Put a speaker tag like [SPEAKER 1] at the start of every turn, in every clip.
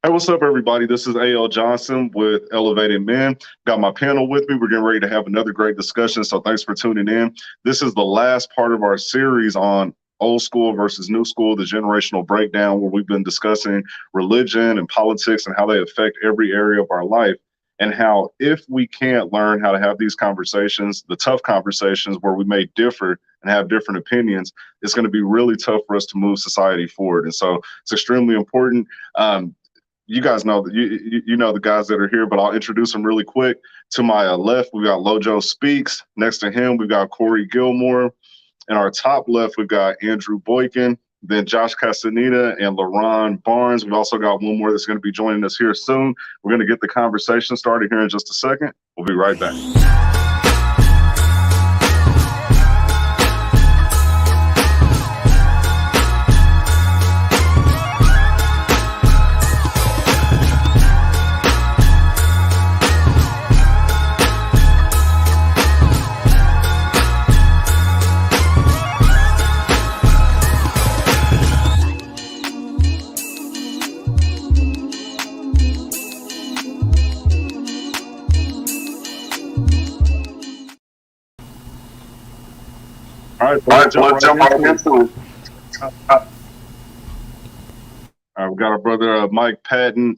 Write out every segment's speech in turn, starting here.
[SPEAKER 1] Hey, what's up, everybody? This is A.L. Johnson with Elevated Men. Got my panel with me. We're getting ready to have another great discussion, so thanks for tuning in. This is the last part of our series on old school versus new school, the generational breakdown, where we've been discussing religion and politics and how they affect every area of our life. And how, if we can't learn how to have these conversations, the tough conversations where we may differ and have different opinions, it's going to be really tough for us to move society forward. And so it's extremely important. You guys know that you know the guys that are here, but I'll introduce them really quick. To my left, we've got Lojo Speaks. Next to him, we've got Corey Gilmore. And our top left, we've got Andrew Boykin, then Josh Castaneda and LaRon Barnes. We've also got one more that's going to be joining us here soon. We're going to get the conversation started here in just a second. We'll be right back. All right, so let's jump right into it. All right, we got our brother Mike Patton.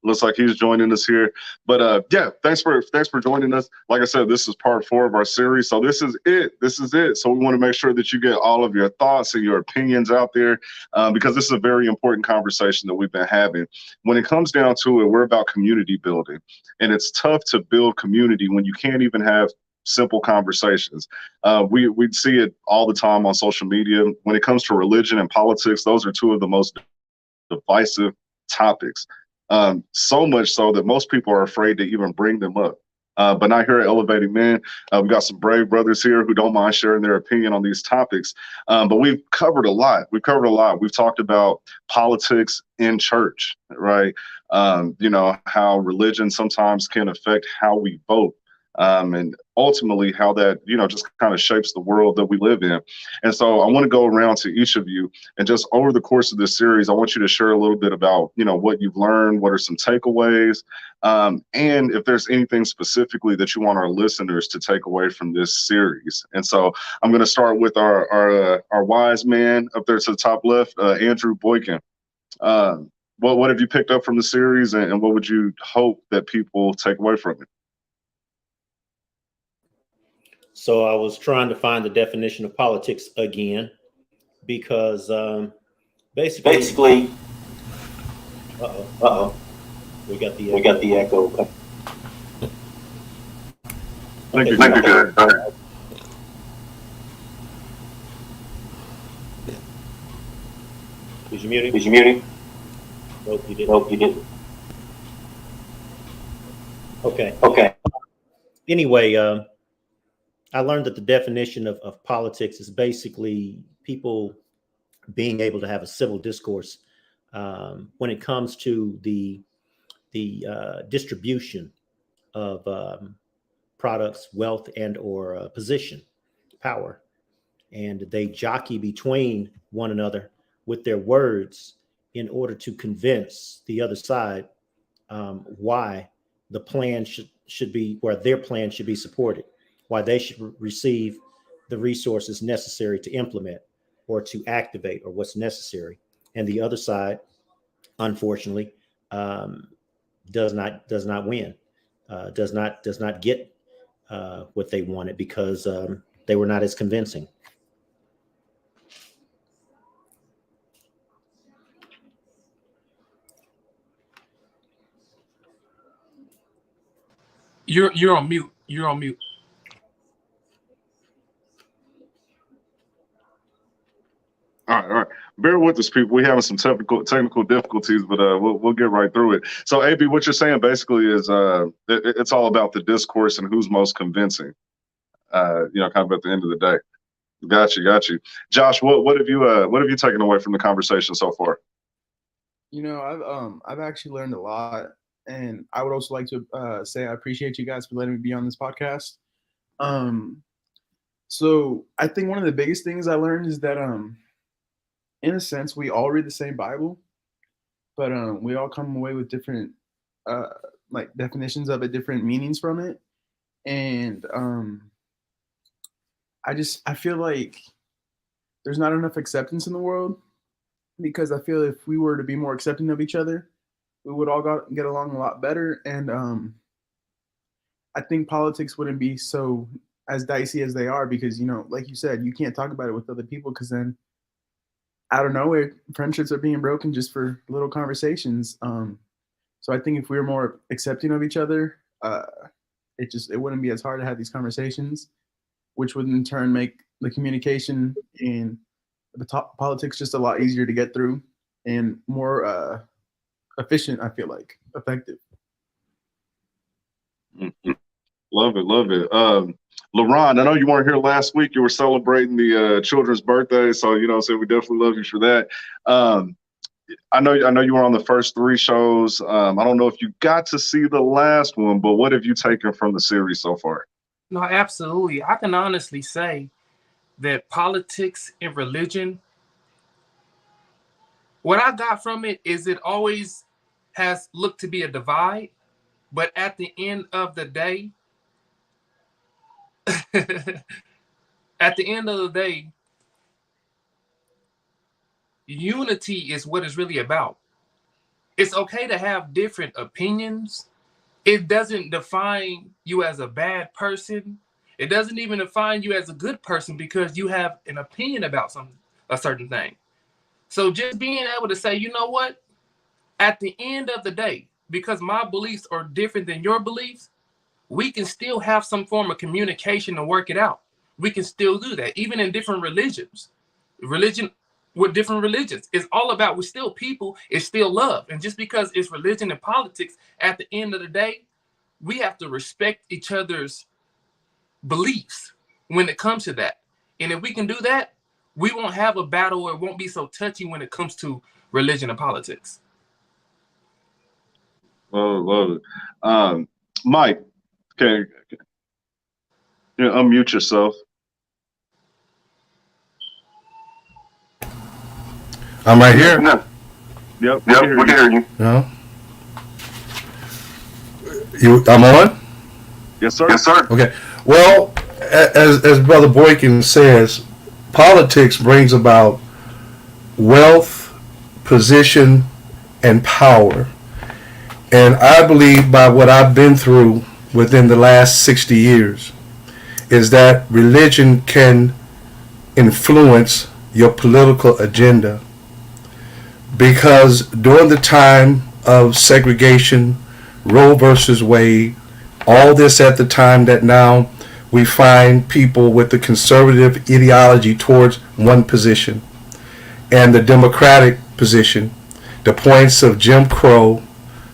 [SPEAKER 1] Looks like he's joining us here. But yeah, thanks for joining us. Like I said, this is part 4 of our series. So this is it. So we want to make sure that you get all of your thoughts and your opinions out there because this is a very important conversation that we've been having. When it comes down to it, we're about community building. And it's tough to build community when you can't even have simple conversations. We see it all the time on social media. When it comes to religion and politics, those are two of the most divisive topics. So much so that most people are afraid to even bring them up. But not here at Elevating Men. We've got some brave brothers here who don't mind sharing their opinion on these topics. But we've covered a lot. We've talked about politics in church, right? How religion sometimes can affect how we vote. And ultimately how that, just kind of shapes the world that we live in. And so I want to go around to each of you and just over the course of this series, I want you to share a little bit about, what you've learned, what are some takeaways, and if there's anything specifically that you want our listeners to take away from this series. And so I'm going to start with our wise man up there to the top left, Andrew Boykin. What have you picked up from the series and what would you hope that people take away from it?
[SPEAKER 2] So I was trying to find the definition of politics again, because basically, we got the echo.
[SPEAKER 1] Thank you. Good.
[SPEAKER 2] Did you mute him? Nope, you didn't. Okay. Anyway, I learned that the definition of politics is basically people being able to have a civil discourse when it comes to the distribution of products, wealth, and or position, power, and they jockey between one another with their words in order to convince the other side why the plan should be, where their plan should be supported, why they should receive the resources necessary to implement or to activate, or what's necessary. And the other side, unfortunately, does not win, does not get what they wanted because they were not as convincing.
[SPEAKER 3] You're on mute.
[SPEAKER 1] All right. Bear with us, people. We're having some technical difficulties, but we'll get right through it. So, AB, what you're saying basically is it's all about the discourse and who's most convincing. Kind of at the end of the day. Got you. Josh, what have you taken away from the conversation so far?
[SPEAKER 4] I've actually learned a lot, and I would also like to say I appreciate you guys for letting me be on this podcast. So I think one of the biggest things I learned is that in a sense we all read the same Bible, but we all come away with different like definitions of it, different meanings from it, and I feel like there's not enough acceptance in the world, because I feel if we were to be more accepting of each other, we would all get along a lot better. And I think politics wouldn't be so as dicey as they are, because, you know, like you said, you can't talk about it with other people, because then out of nowhere, friendships are being broken just for little conversations. So I think if we were more accepting of each other, it wouldn't be as hard to have these conversations, which would in turn make the communication in the politics just a lot easier to get through and more efficient. I feel like effective.
[SPEAKER 1] Mhm. Love it, love it. LaRon, I know you weren't here last week. You were celebrating the children's birthday, so you know, so we definitely love you for that. I know you were on the first 3 shows. I don't know if you got to see the last one, but what have you taken from the series so far?
[SPEAKER 3] No, absolutely. I can honestly say that politics and religion, what I got from it is it always has looked to be a divide, but at the end of the day, unity is what it's really about. It's okay to have different opinions. It doesn't define you as a bad person. It doesn't even define you as a good person because you have an opinion about a certain thing. So just being able to say, you know what, at the end of the day, because my beliefs are different than your beliefs, we can still have some form of communication and work it out. We can still do that, even in different religions. Religion with different religions. It's all about, we're still people, it's still love. And just because it's religion and politics, at the end of the day, we have to respect each other's beliefs when it comes to that. And if we can do that, we won't have a battle, or it won't be so touchy when it comes to religion and politics.
[SPEAKER 1] Love it. Mike, can you unmute yourself?
[SPEAKER 5] I'm right here.
[SPEAKER 1] No. Yep, we can hear you.
[SPEAKER 5] No. I'm on?
[SPEAKER 1] Yes, sir.
[SPEAKER 5] Yes, sir. Okay. Well, as Brother Boykin says, politics brings about wealth, position, and power. And I believe, by what I've been through within the last 60 years, is that religion can influence your political agenda. Because during the time of segregation, Roe versus Wade, all this at the time that now we find people with the conservative ideology towards one position, and the Democratic position, the points of Jim Crow,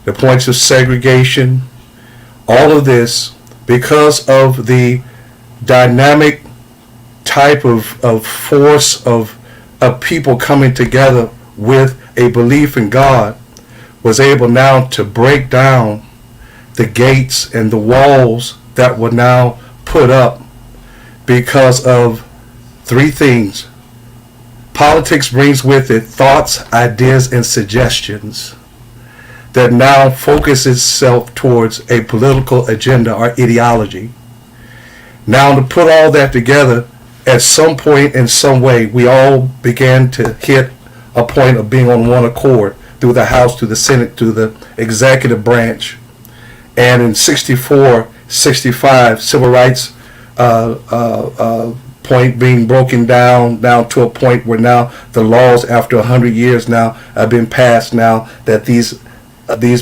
[SPEAKER 5] the points of segregation, all of this, because of the dynamic type of force of people coming together with a belief in God, was able now to break down the gates and the walls that were now put up because of 3 things. Politics brings with it thoughts, ideas, and suggestions that now focus itself towards a political agenda or ideology. Now, to put all that together, at some point in some way, we all began to hit a point of being on one accord through the House, through the Senate, through the executive branch. And in 64, 65, civil rights point being broken down to a point where now the laws, after 100 years now, have been passed now, that these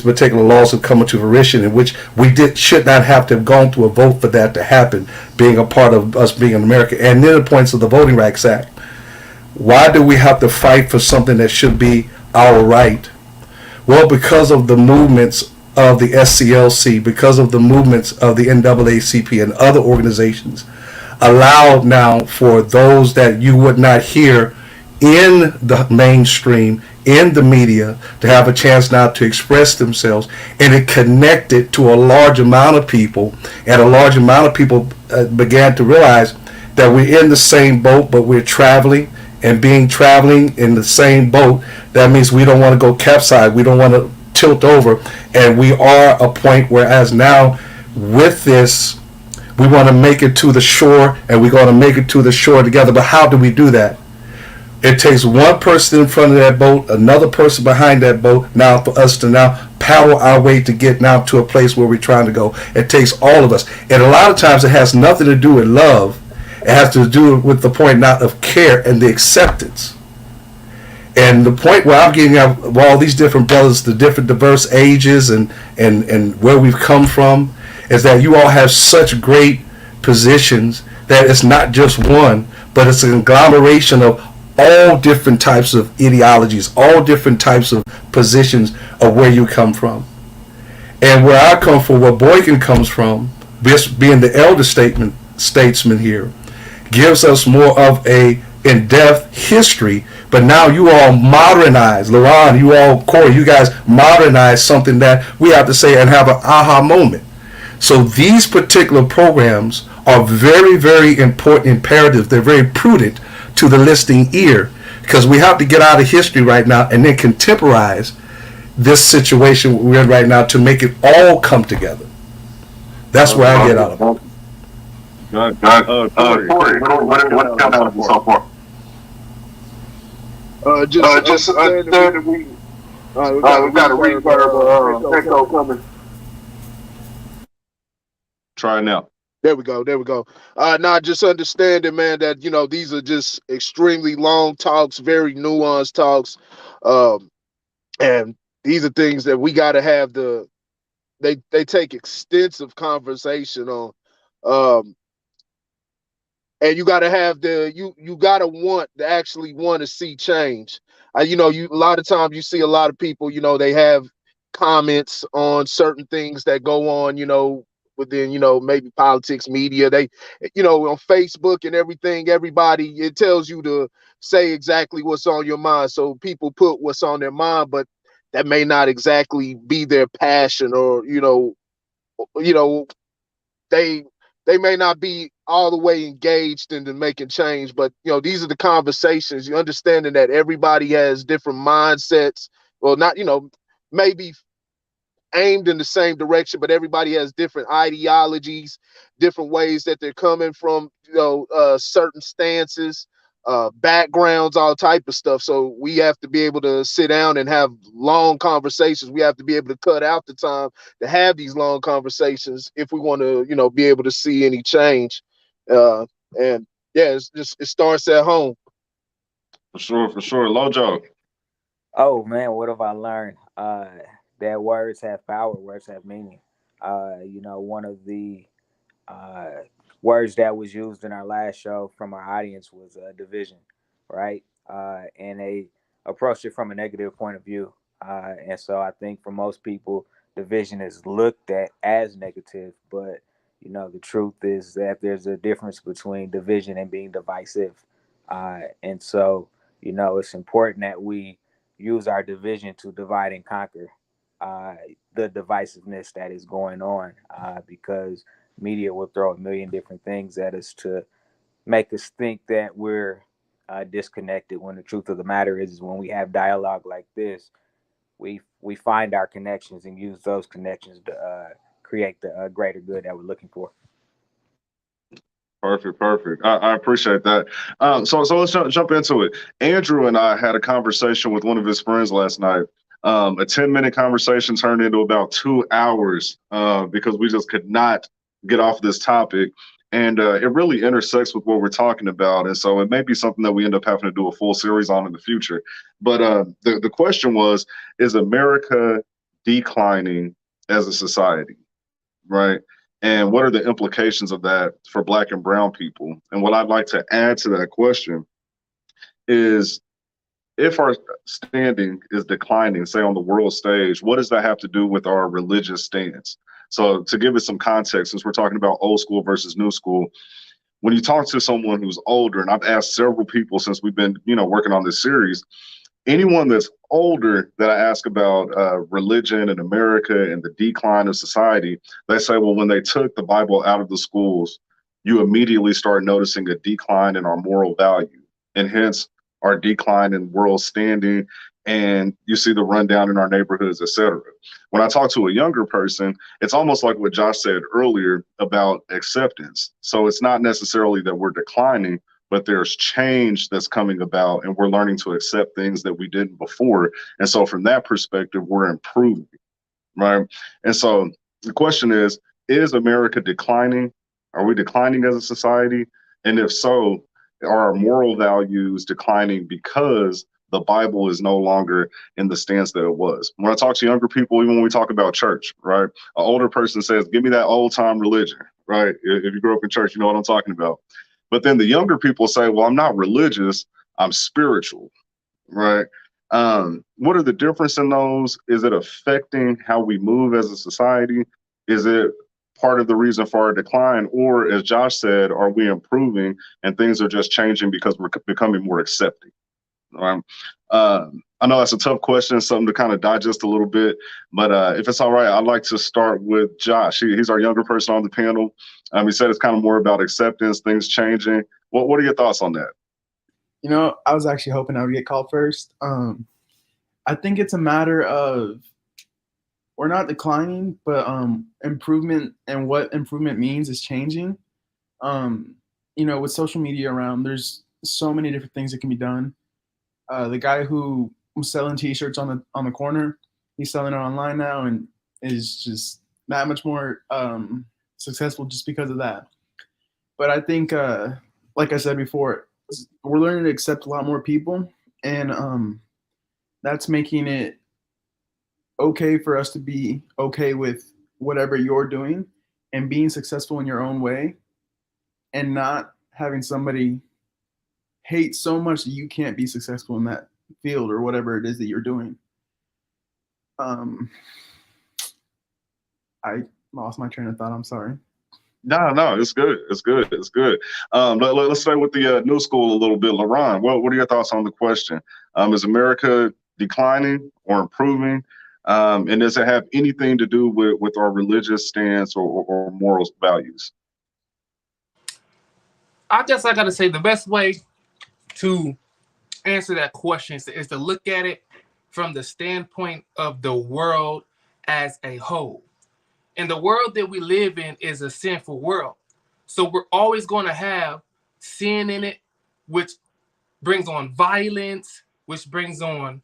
[SPEAKER 5] particular laws have come into fruition, in which we should not have to have gone to a vote for that to happen, being a part of us being in America. And then the points of the Voting Rights Act. Why do we have to fight for something that should be our right? Well, because of the movements of the SCLC, because of the movements of the NAACP and other organizations, allowed now for those that you would not hear in the mainstream, in the media, to have a chance now to express themselves. And it connected to a large amount of people, and a large amount of people began to realize that we're in the same boat, but we're traveling and being traveling in the same boat, that means we don't want to go capsize. We don't want to tilt over. And we are a point whereas now with this, we want to make it to the shore, and we're going to make it to the shore together. But how do we do that? It takes one person in front of that boat, another person behind that boat, now for us to now paddle our way to get now to a place where we're trying to go. It takes all of us. And a lot of times it has nothing to do with love. It has to do with the point not of care and the acceptance. And the point where I'm getting out of all these different brothers, the different diverse ages and where we've come from, is that you all have such great positions that it's not just one, but it's a conglomeration of all different types of ideologies, all different types of positions of where you come from. And where I come from, where Boykin comes from, being the elder statesman here, gives us more of a in-depth history. But now you all modernize, LaRon, you all, Corey, you guys modernize something that we have to say and have an aha moment. So these particular programs are very, very important, imperative. They're very prudent to the listening ear, because we have to get out of history right now and then contemporize this situation we're in right now to make it all come together. That's where I get out of it.
[SPEAKER 1] Corey, what's coming out of so far?
[SPEAKER 6] Just understand that we got a reverb echo coming.
[SPEAKER 1] Try it now.
[SPEAKER 6] There we go. Just understanding, man, that these are just extremely long talks, very nuanced talks, and these are things that we got to have they take extensive conversation on, and you got to have you got to want to actually want to see change. A lot of times you see a lot of people, they have comments on certain things that go on, within, maybe politics, media, they, on Facebook and everything, everybody, it tells you to say exactly what's on your mind. So people put what's on their mind, but that may not exactly be their passion, or, they may not be all the way engaged into making change. But, these are the conversations, you understanding that everybody has different mindsets. Well, not, maybe aimed in the same direction, but everybody has different ideologies, different ways that they're coming from, certain stances, backgrounds, all type of stuff. So we have to be able to sit down and have long conversations. We have to be able to cut out the time to have these long conversations if we want to, be able to see any change. And yeah, it starts at home.
[SPEAKER 1] For sure. Lojo.
[SPEAKER 7] Oh man, what have I learned? That words have power, words have meaning. One of the words that was used in our last show from our audience was division, right? And they approached it from a negative point of view. And so I think for most people, division is looked at as negative, but the truth is that there's a difference between division and being divisive. And so, it's important that we use our division to divide and conquer the divisiveness that is going on, because media will throw a million different things at us to make us think that we're disconnected, when the truth of the matter is when we have dialogue like this, we find our connections and use those connections to create the greater good that we're looking for.
[SPEAKER 1] Perfect. I appreciate that. So let's jump into it. Andrew and I had a conversation with one of his friends last night. A 10-minute conversation turned into about 2 hours because we just could not get off this topic. And it really intersects with what we're talking about. And so it may be something that we end up having to do a full series on in the future. But the question was, is America declining as a society, right? And what are the implications of that for Black and brown people? And what I'd like to add to that question is, if our standing is declining, say on the world stage, what does that have to do with our religious stance? So to give it some context, since we're talking about old school versus new school, when you talk to someone who's older, and I've asked several people since we've been, working on this series, anyone that's older that I ask about religion in America and the decline of society, they say, well, when they took the Bible out of the schools, you immediately start noticing a decline in our moral value. And hence, our decline in world standing, and you see the rundown in our neighborhoods, etc. When I talk to a younger person, it's almost like what Josh said earlier about acceptance. So it's not necessarily that we're declining, but there's change that's coming about, and we're learning to accept things that we didn't before. And so from that perspective, we're improving, right? And so the question is America declining? Are we declining as a society? And if so, are our moral values declining because the Bible is no longer in the stance that it was? When I talk to younger people, even when we talk about church, right? An older person says, give me that old time religion, right? If you grew up in church, you know what I'm talking about. But then the younger people say, well, I'm not religious, I'm spiritual, right? What are the difference in those? Is it affecting how we move as a society? Is it part of the reason for our decline? Or as Josh said, are we improving and things are just changing because we're becoming more accepting? Right? I know that's a tough question, something to kind of digest a little bit, but if it's all right, I'd like to start with Josh. He's our younger person on the panel. He said it's kind of more about acceptance, things changing. What are your thoughts on that?
[SPEAKER 4] You know, I was actually hoping I would get called first. I think it's a matter of we're not declining, but improvement, and what improvement means is changing. You know, with social media around, there's so many different things that can be done. The guy who was selling T-shirts on the corner, he's selling it online now and is just that much more successful just because of that. But I think, like I said before, we're learning to accept a lot more people, and that's making it okay for us to be okay with whatever you're doing and being successful in your own way, and not having somebody hate so much that you can't be successful in that field or whatever it is that you're doing. I lost my train of thought. I'm sorry.
[SPEAKER 1] No, it's good. It's good. It's good. Let's stay with the new school a little bit. LaRon, what are your thoughts on the question? Is America declining or improving? And does it have anything to do with our religious stance or moral values?
[SPEAKER 3] I guess I got to say the best way to answer that question is to look at it from the standpoint of the world as a whole. And the world that we live in is a sinful world. So we're always going to have sin in it, which brings on violence, which brings on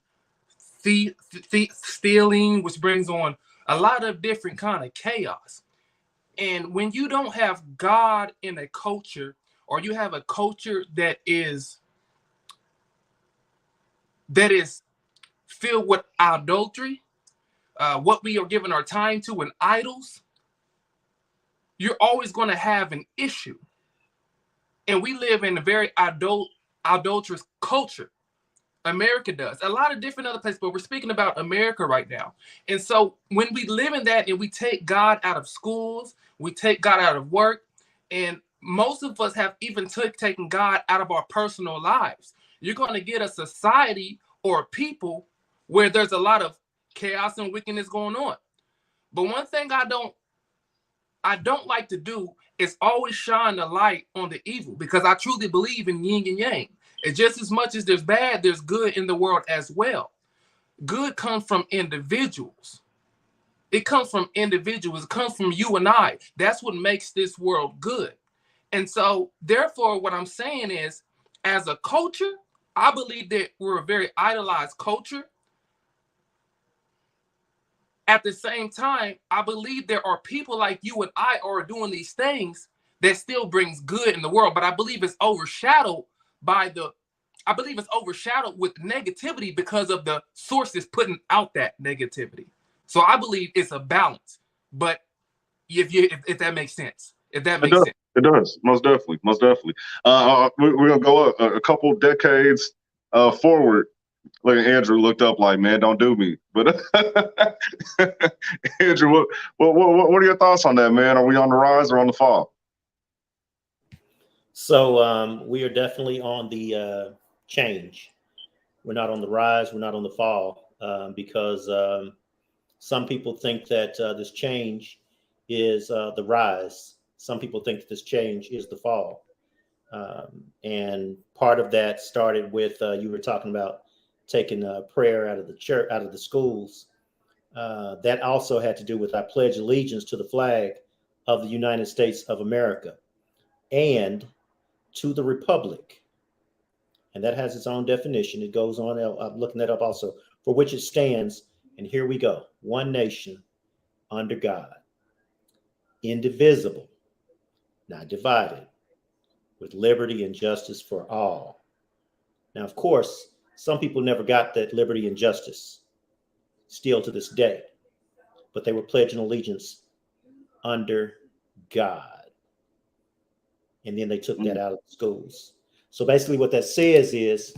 [SPEAKER 3] stealing, which brings on a lot of different kind of chaos. And when you don't have God in a culture, or you have a culture that is filled with adultery, what we are giving our time to, and idols, you're always going to have an issue. And we live in a very adulterous culture. America does. A lot of different other places, but we're speaking about America right now. And so when we live in that and we take God out of schools, we take God out of work, and most of us have even taken God out of our personal lives, you're going to get a society or people where there's a lot of chaos and wickedness going on. But one thing I don't like to do is always shine the light on the evil, because I truly believe in yin and yang. And just as much as there's bad, there's good in the world as well. Good comes from individuals. It comes from individuals. It comes from you and I. That's what makes this world good. And so, therefore, what I'm saying is, as a culture, I believe that we're a very idolized culture. At the same time, I believe there are people like you and I are doing these things that still brings good in the world. But I believe it's overshadowed with negativity because of the sources putting out that negativity. So I believe it's a balance. But if that makes sense,
[SPEAKER 1] It does. Most definitely. We're gonna go a couple decades forward. Like Andrew looked up, like, man, don't do me. But Andrew, what are your thoughts on that, man? Are we on the rise or on the fall?
[SPEAKER 2] So we are definitely on the change. We're not on the rise. We're not on the fall, because some people think that this change is the rise. Some people think that this change is the fall. And part of that started with you were talking about taking prayer out of the church, out of the schools. That also had to do with I pledge allegiance to the flag of the United States of America and to the republic. And that has its own definition. It goes on, I'm looking that up also, for which it stands. And here we go: one nation under God, indivisible, not divided, with liberty and justice for all. Now, of course, some people never got that liberty and justice, still to this day, but they were pledging allegiance under God. And then they took that out of the schools. So basically, what that says is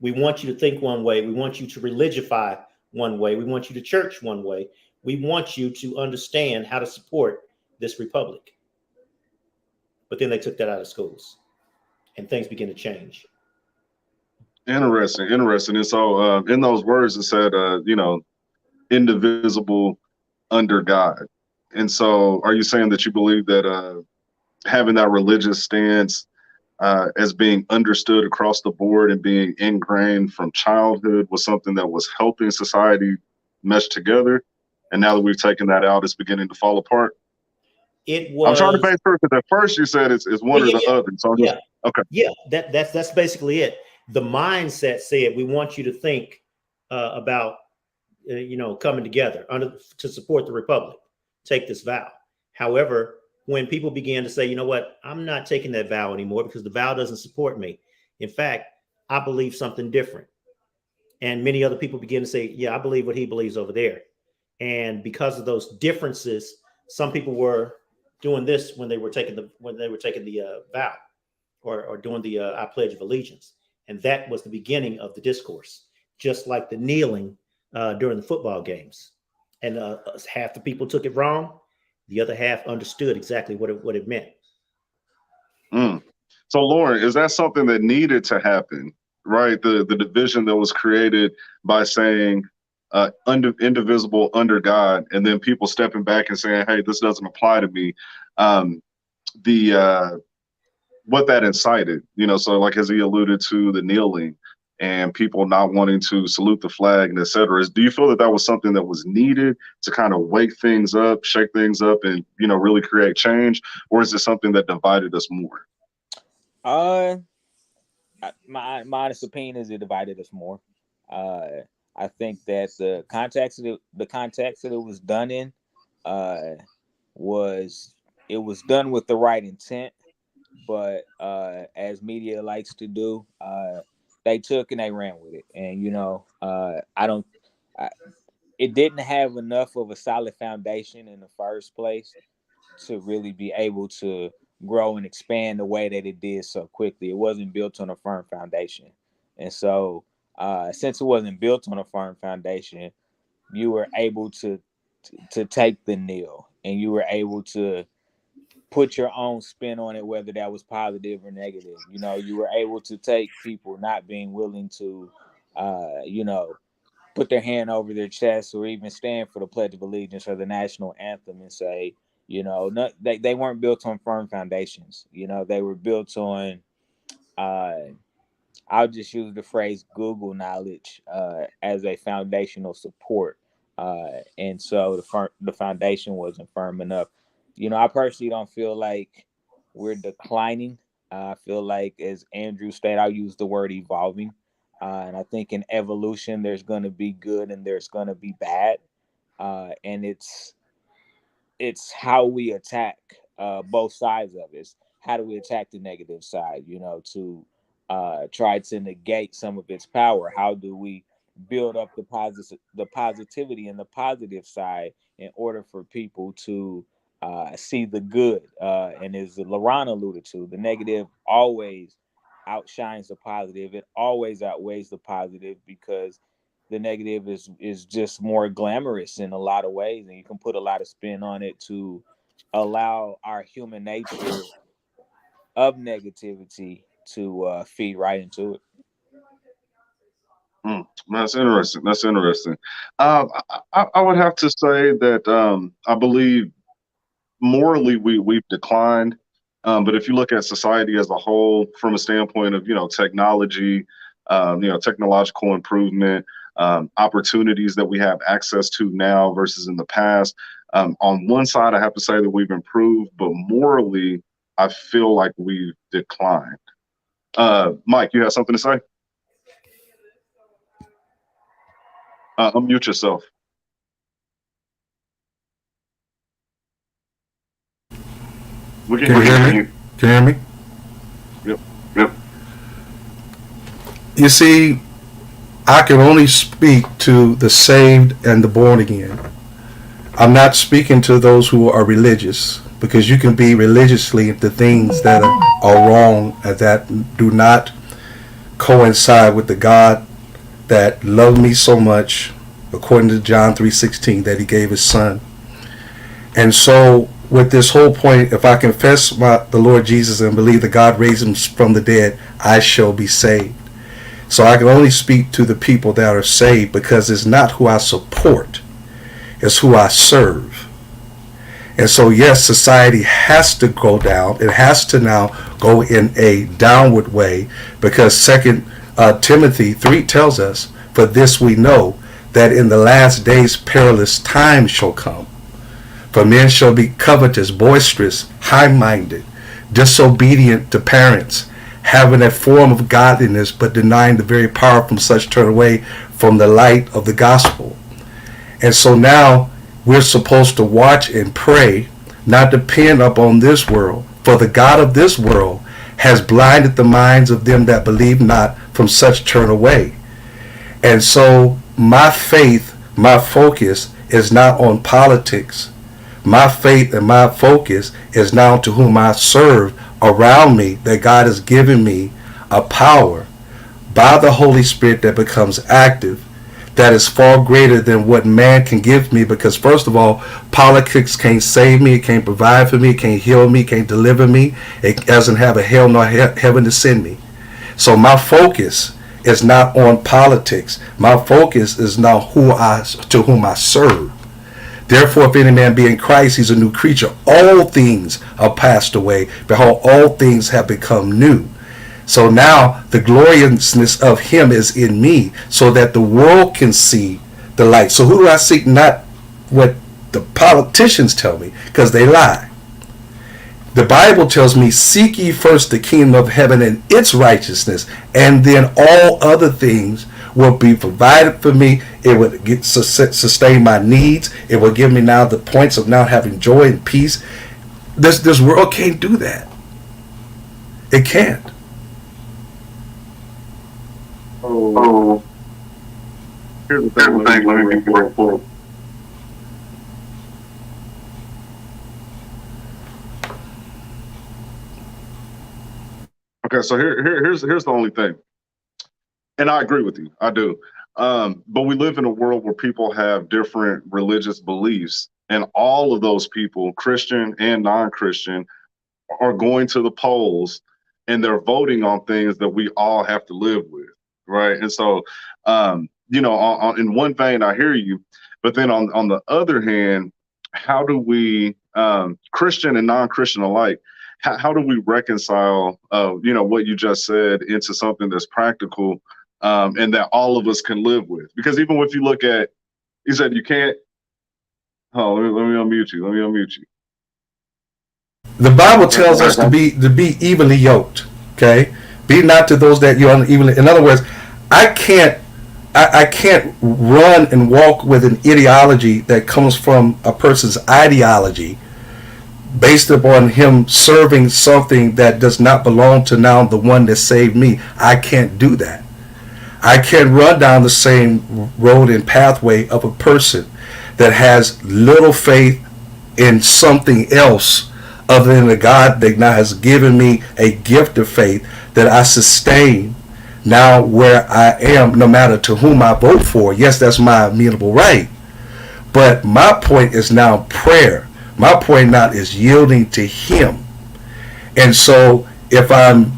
[SPEAKER 2] we want you to think one way, we want you to religify one way, we want you to church one way, we want you to understand how to support this republic. But then they took that out of schools and things began to change.
[SPEAKER 1] Interesting, interesting. And so in those words, it said, indivisible under God. And so are you saying that you believe that having that religious stance as being understood across the board and being ingrained from childhood was something that was helping society mesh together? And now that we've taken that out, it's beginning to fall apart?
[SPEAKER 2] It was.
[SPEAKER 1] I'm trying to make sure, because at first you said it's one or the other. So okay.
[SPEAKER 2] Yeah, that's basically it. The mindset said we want you to think about coming together to support the republic. Take this vow. However, when people began to say, you know what, I'm not taking that vow anymore because the vow doesn't support me. In fact, I believe something different. And many other people began to say, yeah, I believe what he believes over there. And because of those differences, some people were doing this when they were taking the vow or doing the I pledge of allegiance. And that was the beginning of the discourse, just like the kneeling during the football games. And half the people took it wrong. The other half understood exactly what it meant.
[SPEAKER 1] So, Lauren, is that something that needed to happen, right? The division that was created by saying indivisible under God, and then people stepping back and saying, hey, this doesn't apply to me. What that incited, so like as he alluded to the kneeling and people not wanting to salute the flag and et cetera. Do you feel that that was something that was needed to kind of wake things up, shake things up, and, really create change? Or is it something that divided us more?
[SPEAKER 7] My honest opinion is it divided us more. I think that the context that it was done in was done with the right intent, but as media likes to do, they took and they ran with it. And it didn't have enough of a solid foundation in the first place to really be able to grow and expand the way that it did so quickly. It wasn't built on a firm foundation. And so since it wasn't built on a firm foundation, you were able to take the kneel, and you were able to put your own spin on it, whether that was positive or negative. You were able to take people not being willing to, put their hand over their chest or even stand for the Pledge of Allegiance or the national anthem and say, they weren't built on firm foundations. They were built on, I'll just use the phrase Google knowledge as a foundational support. And so the foundation wasn't firm enough. I personally don't feel like we're declining. I feel like, as Andrew stated, I'll use the word evolving. And I think in evolution, there's going to be good and there's going to be bad. And it's how we attack both sides of it. How do we attack the negative side, to try to negate some of its power? How do we build up the positivity and the positive side in order for people to see the good? And as LaRon alluded to, the negative always outshines the positive. It always outweighs the positive because the negative is just more glamorous in a lot of ways, and you can put a lot of spin on it to allow our human nature of negativity to feed right into it.
[SPEAKER 1] That's interesting. That's interesting. I would have to say that I believe morally we've declined. But if you look at society as a whole, from a standpoint of technology, technological improvement, opportunities that we have access to now versus in the past. On one side, I have to say that we've improved, but morally, I feel like we've declined. Mike, you have something to say? Unmute yourself. We
[SPEAKER 5] Can you hear me? Can you hear me?
[SPEAKER 1] Yep.
[SPEAKER 5] You see, I can only speak to the saved and the born again. I'm not speaking to those who are religious, because you can be religiously into things that are wrong and that do not coincide with the God that loved me so much, according to John 3:16, that he gave his son. And so with this whole point, if I confess the Lord Jesus and believe that God raised him from the dead, I shall be saved. So I can only speak to the people that are saved, because it's not who I support, it's who I serve. And so yes, society has to go down. It has to now go in a downward way, because 2 Timothy 3 tells us, for this we know, that in the last days perilous times shall come. For men shall be covetous, boisterous, high-minded, disobedient to parents, having a form of godliness, but denying the very power from such turn away from the light of the gospel. And so now we're supposed to watch and pray, not depend upon this world. For the God of this world has blinded the minds of them that believe not, from such turn away. And so my faith, my focus is not on politics. My faith and my focus is now to whom I serve around me, that God has given me a power by the Holy Spirit that becomes active, that is far greater than what man can give me. Because first of all, politics can't save me, it can't provide for me, it can't heal me, it can't deliver me, it doesn't have a hell nor heaven to send me. So my focus is not on politics. My focus is now to whom I serve. Therefore, if any man be in Christ, he's a new creature. All things are passed away. Behold, all things have become new. So now the gloriousness of him is in me, so that the world can see the light. So who do I seek? Not what the politicians tell me, because they lie. The Bible tells me, seek ye first the kingdom of heaven and its righteousness, and then all other things will be provided for me. It would sustain my needs. It will give me now the points of now having joy and peace. This world can't do that. It can't.
[SPEAKER 1] Oh, here's the thing. Let me be careful. Okay, so here's the only thing, and I agree with you. I do. But we live in a world where people have different religious beliefs, and all of those people, Christian and non-Christian, are going to the polls and they're voting on things that we all have to live with, right? And so, in one vein, I hear you, but then on the other hand, how do we, Christian and non-Christian alike, how do we reconcile, what you just said into something that's practical, and that all of us can live with? Because even if you look at, you said you can't. Oh, let me unmute you.
[SPEAKER 5] The Bible tells us to be evenly yoked. Okay, be not to those that you are unevenly. In other words, I can't run and walk with an ideology that comes from a person's ideology, based upon him serving something that does not belong to now the one that saved me. I can't do that. I can't run down the same road and pathway of a person that has little faith in something else other than the God that now has given me a gift of faith that I sustain now where I am, no matter to whom I vote for. Yes, that's my immutable right. But my point is now prayer. My point now is yielding to him. And so if I'm,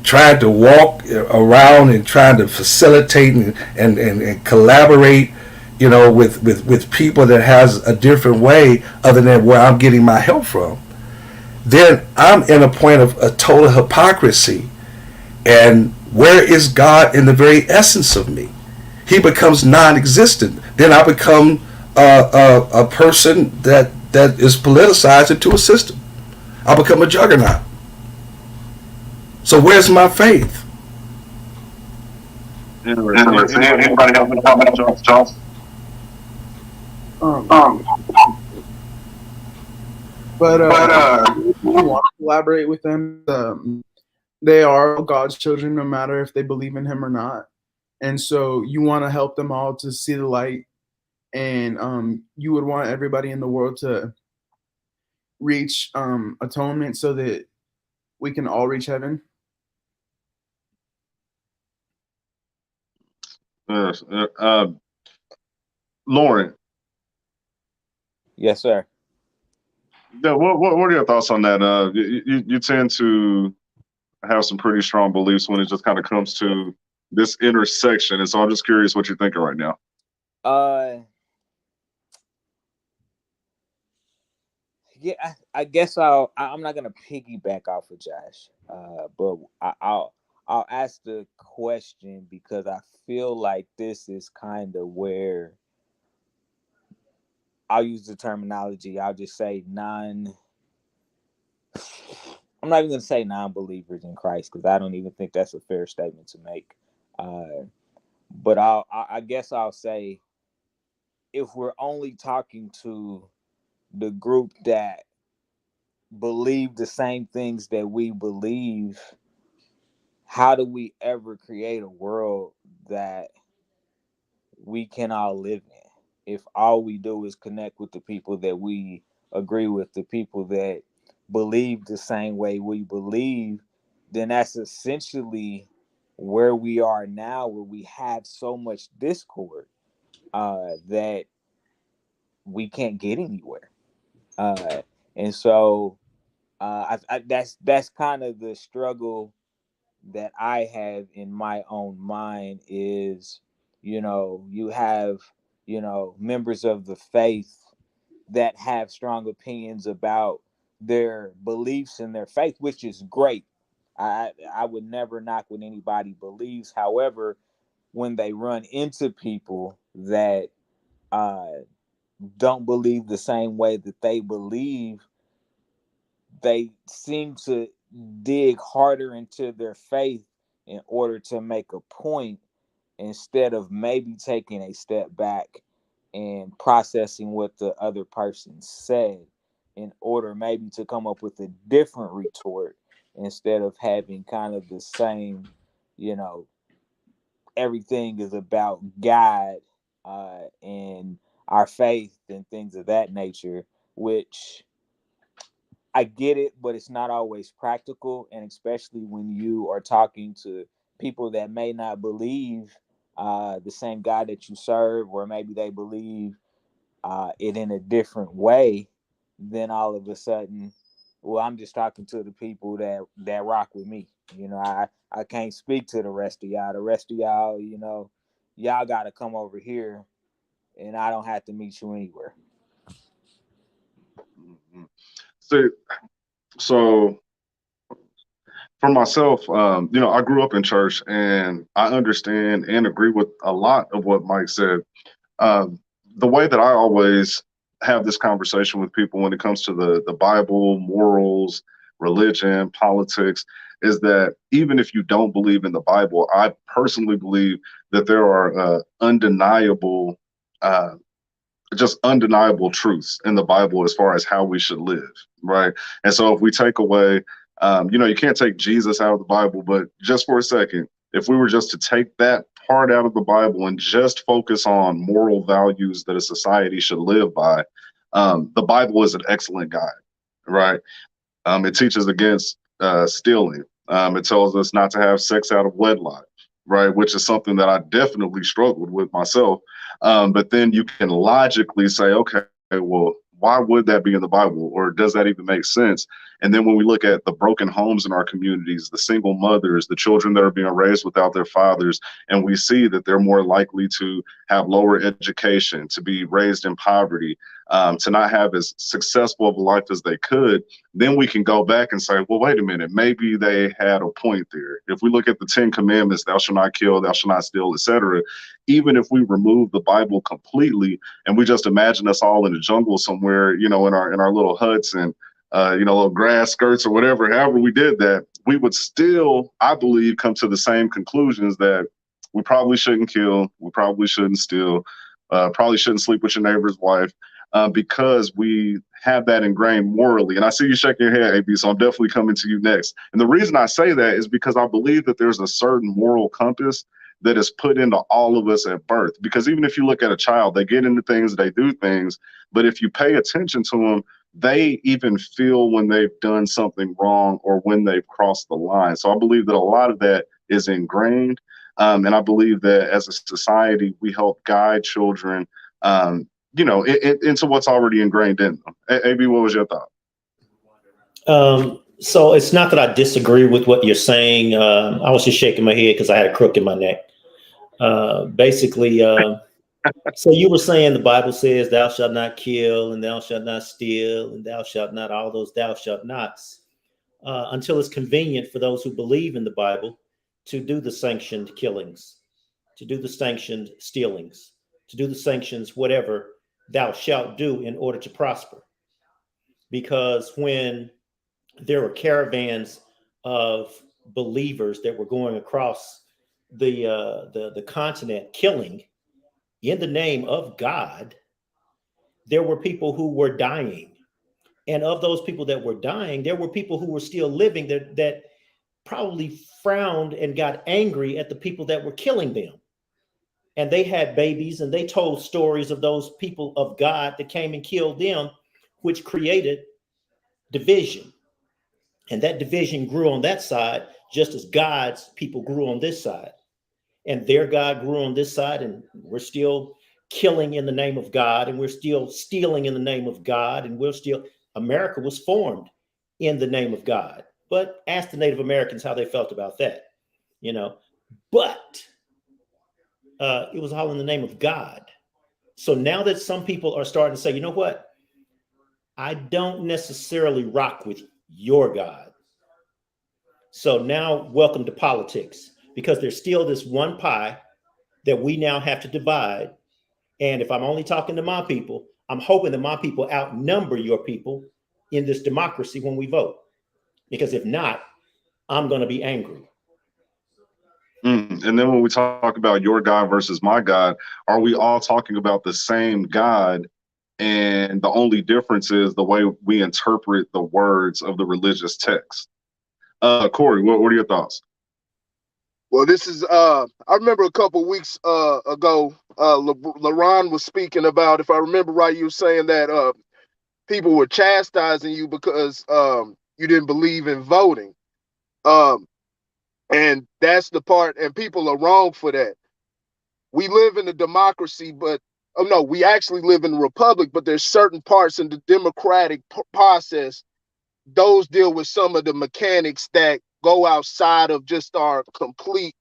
[SPEAKER 5] trying to walk around and trying to facilitate and collaborate, with people that has a different way other than where I'm getting my help from, then I'm in a point of a total hypocrisy. And where is God in the very essence of me? He becomes non-existent. Then I become a person that is politicized into a system. I become a juggernaut. So where's my faith?
[SPEAKER 1] Anybody have any comments, Johnson?
[SPEAKER 4] But you want to collaborate with them. They are God's children, no matter if they believe in Him or not. And so you want to help them all to see the light, and you would want everybody in the world to reach atonement so that we can all reach heaven.
[SPEAKER 1] Lauren.
[SPEAKER 7] Yes, sir.
[SPEAKER 1] Yeah, what are your thoughts on that? You tend to have some pretty strong beliefs when it just kind of comes to this intersection, and so I'm just curious what you're thinking right now.
[SPEAKER 7] Yeah, I guess I'm not gonna piggyback off of Josh, but I'll ask the question because I feel like this is kind of where I'll use the terminology. I'll just say I'm not even gonna say non-believers in Christ because I don't even think that's a fair statement to make. But I guess I'll say if we're only talking to the group that believe the same things that we believe, how do we ever create a world that we can all live in if all we do is connect with the people that we agree with, the people that believe the same way we believe? Then that's essentially where we are now, where we have so much discord that we can't get anywhere. And so that's kind of the struggle that I have in my own mind is, you have, members of the faith that have strong opinions about their beliefs and their faith, which is great. I would never knock what anybody believes. However, when they run into people that don't believe the same way that they believe, they seem to dig harder into their faith in order to make a point instead of maybe taking a step back and processing what the other person said in order maybe to come up with a different retort instead of having kind of the same, everything is about God and our faith and things of that nature, which I get it, but it's not always practical. And especially when you are talking to people that may not believe the same God that you serve, or maybe they believe it in a different way, then all of a sudden, well, I'm just talking to the people that rock with me. I can't speak to the rest of y'all. The rest of y'all, y'all got to come over here, and I don't have to meet you anywhere.
[SPEAKER 1] So for myself, I grew up in church, and I understand and agree with a lot of what Mike said. The way that I always have this conversation with people when it comes to the Bible, morals, religion, politics, is that even if you don't believe in the Bible, I personally believe that there are just undeniable truths in the Bible as far as how we should live, right? And so if we take away, you can't take Jesus out of the Bible, but just for a second, if we were just to take that part out of the Bible and just focus on moral values that a society should live by, the Bible is an excellent guide, right? It teaches against stealing. It tells us not to have sex out of wedlock, right? Which is something that I definitely struggled with myself. But then you can logically say, okay, well, why would that be in the Bible? Or does that even make sense? And then when we look at the broken homes in our communities, the single mothers, the children that are being raised without their fathers, and we see that they're more likely to have lower education, to be raised in poverty, to not have as successful of a life as they could, then we can go back and say, well, wait a minute, maybe they had a point there. If we look at the 10 commandments, thou shalt not kill, thou shalt not steal, etc., even if we remove the Bible completely and we just imagine us all in the jungle somewhere, in our little huts and little grass skirts or whatever, however we did that, we would still, I believe, come to the same conclusions that we probably shouldn't kill, we probably shouldn't steal, probably shouldn't sleep with your neighbor's wife, because we have that ingrained morally. And I see you shaking your head, AB, so I'm definitely coming to you next. And the reason I say that is because I believe that there's a certain moral compass that is put into all of us at birth. Because even if you look at a child, they get into things, they do things, but if you pay attention to them, they even feel when they've done something wrong or when they've crossed the line. So I believe that a lot of that is ingrained. And I believe that as a society, we help guide children, into what's already ingrained in them. AB, what was your thought?
[SPEAKER 2] So it's not that I disagree with what you're saying. I was just shaking my head because I had a crook in my neck. Basically, so you were saying the Bible says thou shalt not kill and thou shalt not steal and thou shalt not, all those thou shalt nots, until it's convenient for those who believe in the Bible to do the sanctioned killings, to do the sanctioned stealings, to do the sanctions, whatever thou shalt do in order to prosper. Because when there were caravans of believers that were going across the continent killing in the name of God, there were people who were dying. And of those people that were dying, there were people who were still living that probably frowned and got angry at the people that were killing them. And they had babies and they told stories of those people of God that came and killed them, which created division. And that division grew on that side, just as God's people grew on this side. And their God grew on this side, and we're still killing in the name of God, and we're still stealing in the name of God, and America was formed in the name of God. But ask the Native Americans how they felt about that, But it was all in the name of God. So now that some people are starting to say, you know what? I don't necessarily rock with your God. So now welcome to politics, because there's still this one pie that we now have to divide. And if I'm only talking to my people, I'm hoping that my people outnumber your people in this democracy when we vote. Because if not, I'm going to be angry.
[SPEAKER 1] And then when we talk about your God versus my God, are we all talking about the same God? And the only difference is the way we interpret the words of the religious text. Corey, what are your thoughts?
[SPEAKER 6] Well, this is I remember a couple weeks ago, LaRon was speaking about, if I remember right, you were saying that people were chastising you because you didn't believe in voting. And that's the part, and people are wrong for that. We live in a democracy, but no, we actually live in a republic, but there's certain parts in the democratic process, those deal with some of the mechanics that go outside of just our complete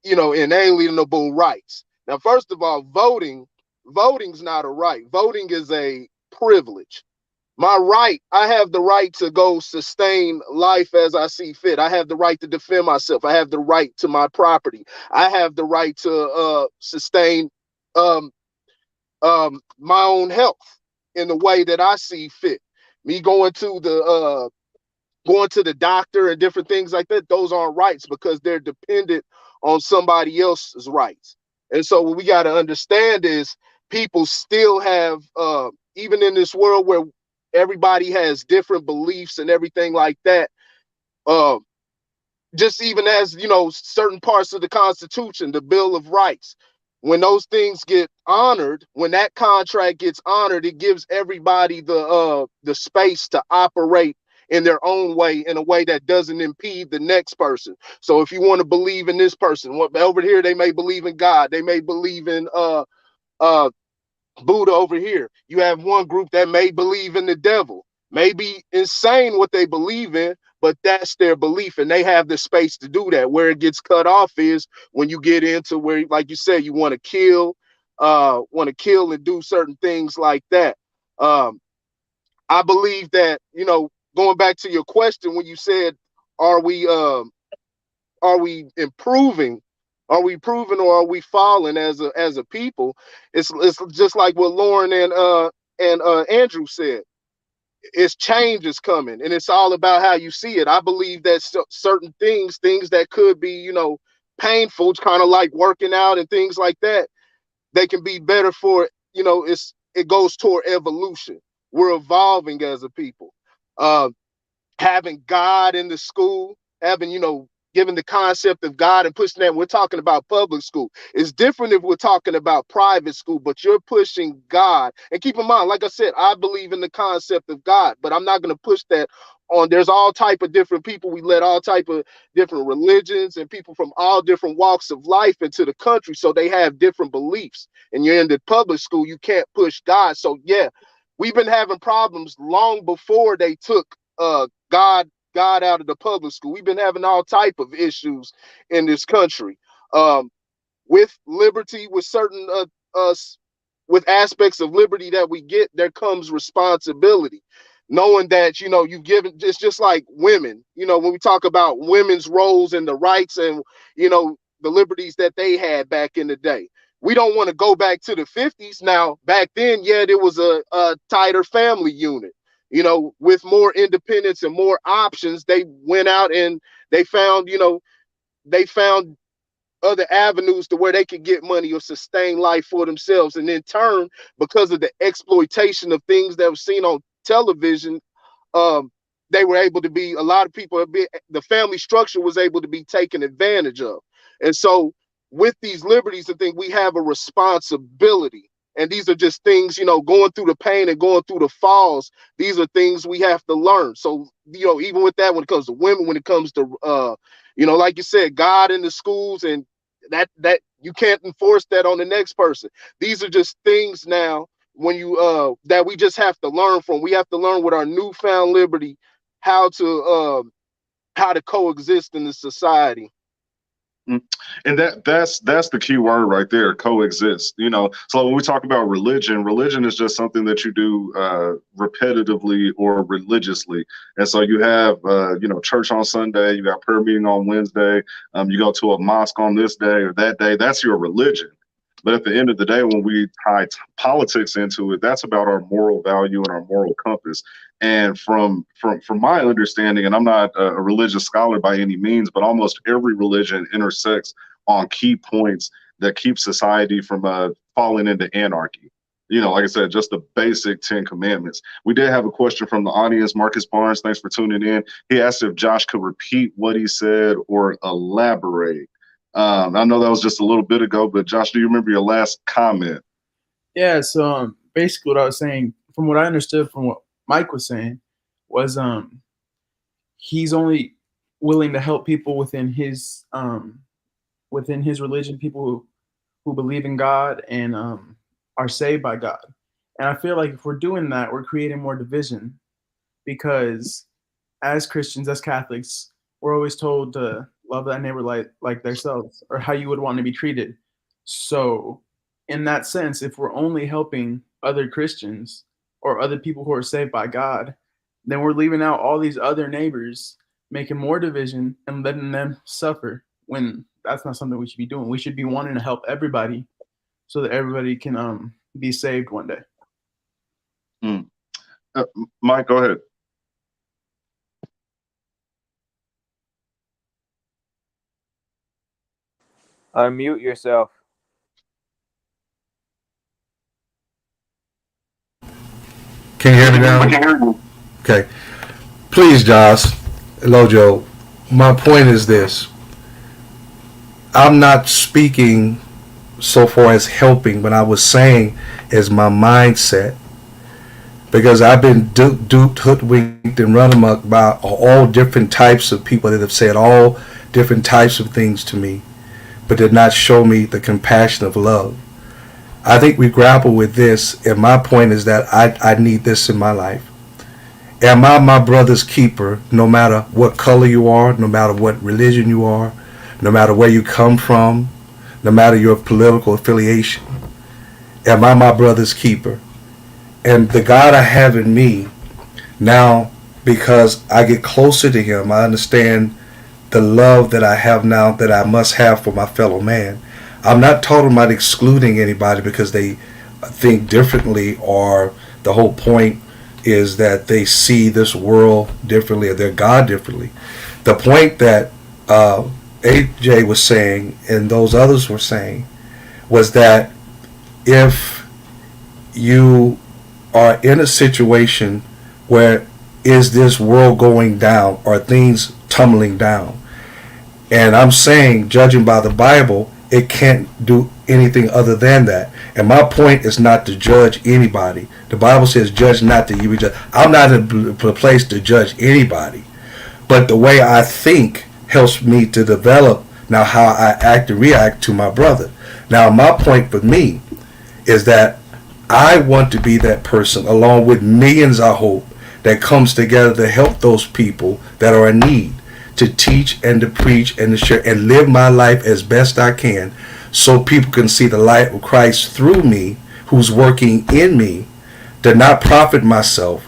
[SPEAKER 6] inalienable rights. Now, first of all, voting's not a right. Voting is a privilege. My right, I have the right to go sustain life as I see fit. I have the right to defend myself. I have the right to my property. I have the right to sustain my own health in the way that I see fit. Me going to the doctor and different things like that, those aren't rights because they're dependent on somebody else's rights. And so what we got to understand is people still have, even in this world where everybody has different beliefs and everything like that, just even as, certain parts of the Constitution, the Bill of Rights, when those things get honored, when that contract gets honored, it gives everybody the space to operate in their own way, in a way that doesn't impede the next person. So if you want to believe in this person, over here they may believe in God, they may believe in Buddha over here. You have one group that may believe in the devil. Maybe insane what they believe in, but that's their belief, and they have the space to do that. Where it gets cut off is when you get into where, like you said, you want to kill, want to kill and do certain things like that. I believe that, going back to your question when you said, are we improving? Are we improving or are we falling as a people? It's just like what Lauren and Andrew said. It's change is coming, and it's all about how you see it. I believe that certain things that could be, painful, kind of like working out and things like that, they can be better for, it goes toward evolution. We're evolving as a people. Having God in the school, having, giving the concept of God and pushing that. We're talking about public school. It's different if we're talking about private school, but you're pushing God. And keep in mind, like I said, I believe in the concept of God, but I'm not going to push that on. There's all type of different people. We let all type of different religions and people from all different walks of life into the country, so they have different beliefs. And you're in the public school, you can't push God. So yeah, we've been having problems long before they took God out of the public school. We've been having all type of issues in this country, with liberty, with certain with aspects of liberty that we get. There comes responsibility, knowing that you've given. It's just like women. When we talk about women's roles and the rights and the liberties that they had back in the day. We don't want to go back to the 50s. Now, back then, yeah, there was a tighter family unit. With more independence and more options, they went out and they found other avenues to where they could get money or sustain life for themselves. And in turn, because of the exploitation of things that were seen on television, they were able to be, a lot of people, the family structure was able to be taken advantage of. And so with these liberties, I think we have a responsibility. And these are just things, going through the pain and going through the falls. These are things we have to learn. So, even with that, when it comes to women, when it comes to, like you said, God in the schools, and that you can't enforce that on the next person. These are just things now when that we just have to learn from. We have to learn with our newfound liberty how to coexist in the society.
[SPEAKER 1] And that's the key word right there, coexist. So when we talk about religion is just something that you do repetitively or religiously. And so you have church on Sunday, you got prayer meeting on Wednesday, you go to a mosque on this day or that day. That's your religion. But at the end of the day, when we tie politics into it, that's about our moral value and our moral compass. And from my understanding, and I'm not a religious scholar by any means, but almost every religion intersects on key points that keep society from falling into anarchy. Like I said, just the basic 10 commandments. We did have a question from the audience. Marcus Barnes, thanks for tuning in. He asked if Josh could repeat what he said or elaborate. I know that was just a little bit ago, but Josh, do you remember your last comment?
[SPEAKER 4] Yeah, so basically what I was saying, from what I understood from what Mike was saying, was he's only willing to help people within his religion, people who believe in God and are saved by God. And I feel like if we're doing that, we're creating more division, because as Christians, as Catholics, we're always told to love thy neighbor like themselves, or how you would want to be treated. So in that sense, if we're only helping other Christians or other people who are saved by God, then we're leaving out all these other neighbors, making more division and letting them suffer, when that's not something we should be doing. We should be wanting to help everybody so that everybody can be saved one day.
[SPEAKER 1] Mike, go ahead.
[SPEAKER 7] Unmute yourself.
[SPEAKER 5] Can you hear me now? Okay. Please, Josh, Lojo, my point is this. I'm not speaking so far as helping, but I was saying is my mindset. Because I've been duped, hoodwinked, and run amok by all different types of people that have said all different types of things to me, but did not show me the compassion of love. I think we grapple with this, and my point is that I need this in my life. Am I my brother's keeper, no matter what color you are, no matter what religion you are, no matter where you come from, no matter your political affiliation? Am I my brother's keeper? And the God I have in me now, because I get closer to Him, I understand the love that I have now that I must have for my fellow man. I'm not talking about excluding anybody because they think differently, or the whole point is that they see this world differently or their God differently. The point that AJ was saying and those others were saying was that if you are in a situation where is this world going down, or things tumbling down, and I'm saying, judging by the Bible, it can't do anything other than that. And my point is not to judge anybody. The Bible says, judge not that you be judged. I'm not in a place to judge anybody. But the way I think helps me to develop now how I act and react to my brother. Now, my point for me is that I want to be that person, along with millions, I hope, that comes together to help those people that are in need, to teach and to preach and to share and live my life as best I can, so people can see the light of Christ through me, who's working in me, to not profit myself,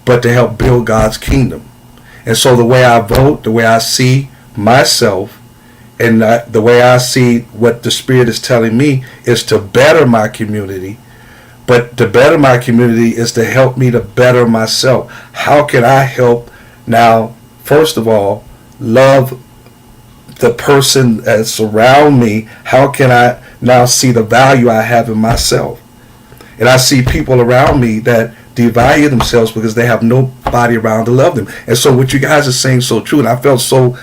[SPEAKER 5] but to help build God's kingdom. And so the way I vote, the way I see myself, and the way I see what the Spirit is telling me is to better my community. But to better my community is to help me to better myself. How can I help now, first of all, love the person that's around me? How can I now see the value I have in myself? And I see people around me that devalue themselves because they have nobody around to love them. And so what you guys are saying is so true. And I felt so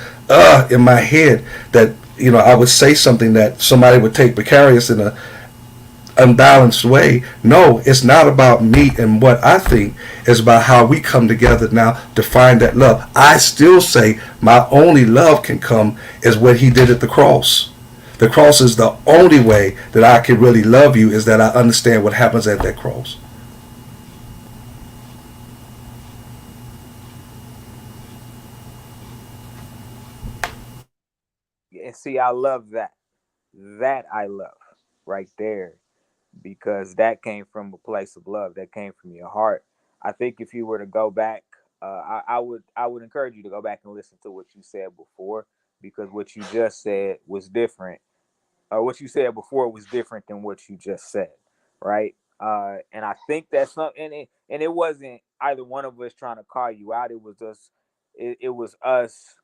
[SPEAKER 5] in my head that, I would say something that somebody would take precarious in a unbalanced way. No, it's not about me and what I think. It's about how we come together now to find that love. I still say my only love can come is what He did at the cross. The cross is the only way that I can really love you, is that I understand what happens at that cross.
[SPEAKER 7] And see, I love that. That I love right there, because that came from a place of love. That came from your heart. I think if you were to go back, I would encourage you to go back and listen to what you said before, because what you just said was different. What you said before was different than what you just said, right? And I think that's something. And it wasn't either one of us trying to call you out. It was us. It was us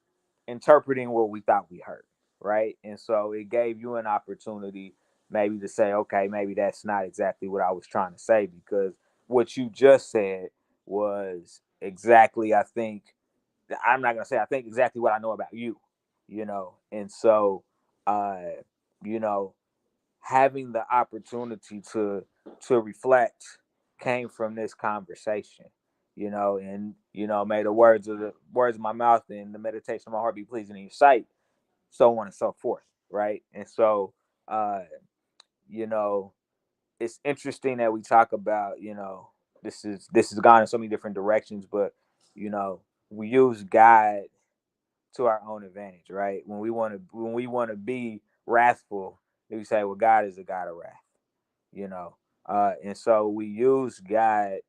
[SPEAKER 7] interpreting what we thought we heard, right? And so it gave you an opportunity maybe to say, okay, maybe that's not exactly what I was trying to say, because what you just said was exactly, I think, I'm not gonna say I think exactly what I know about you, and so, uh, you know, having the opportunity to reflect came from this conversation, and may the words of my mouth and the meditation of my heart be pleasing in your sight, so on and so forth, right? And so, uh, you know, it's interesting that we talk about, this has gone in so many different directions, but we use God to our own advantage, right? When we want to be wrathful, we say, well, God is a God of wrath, you know. And so we use God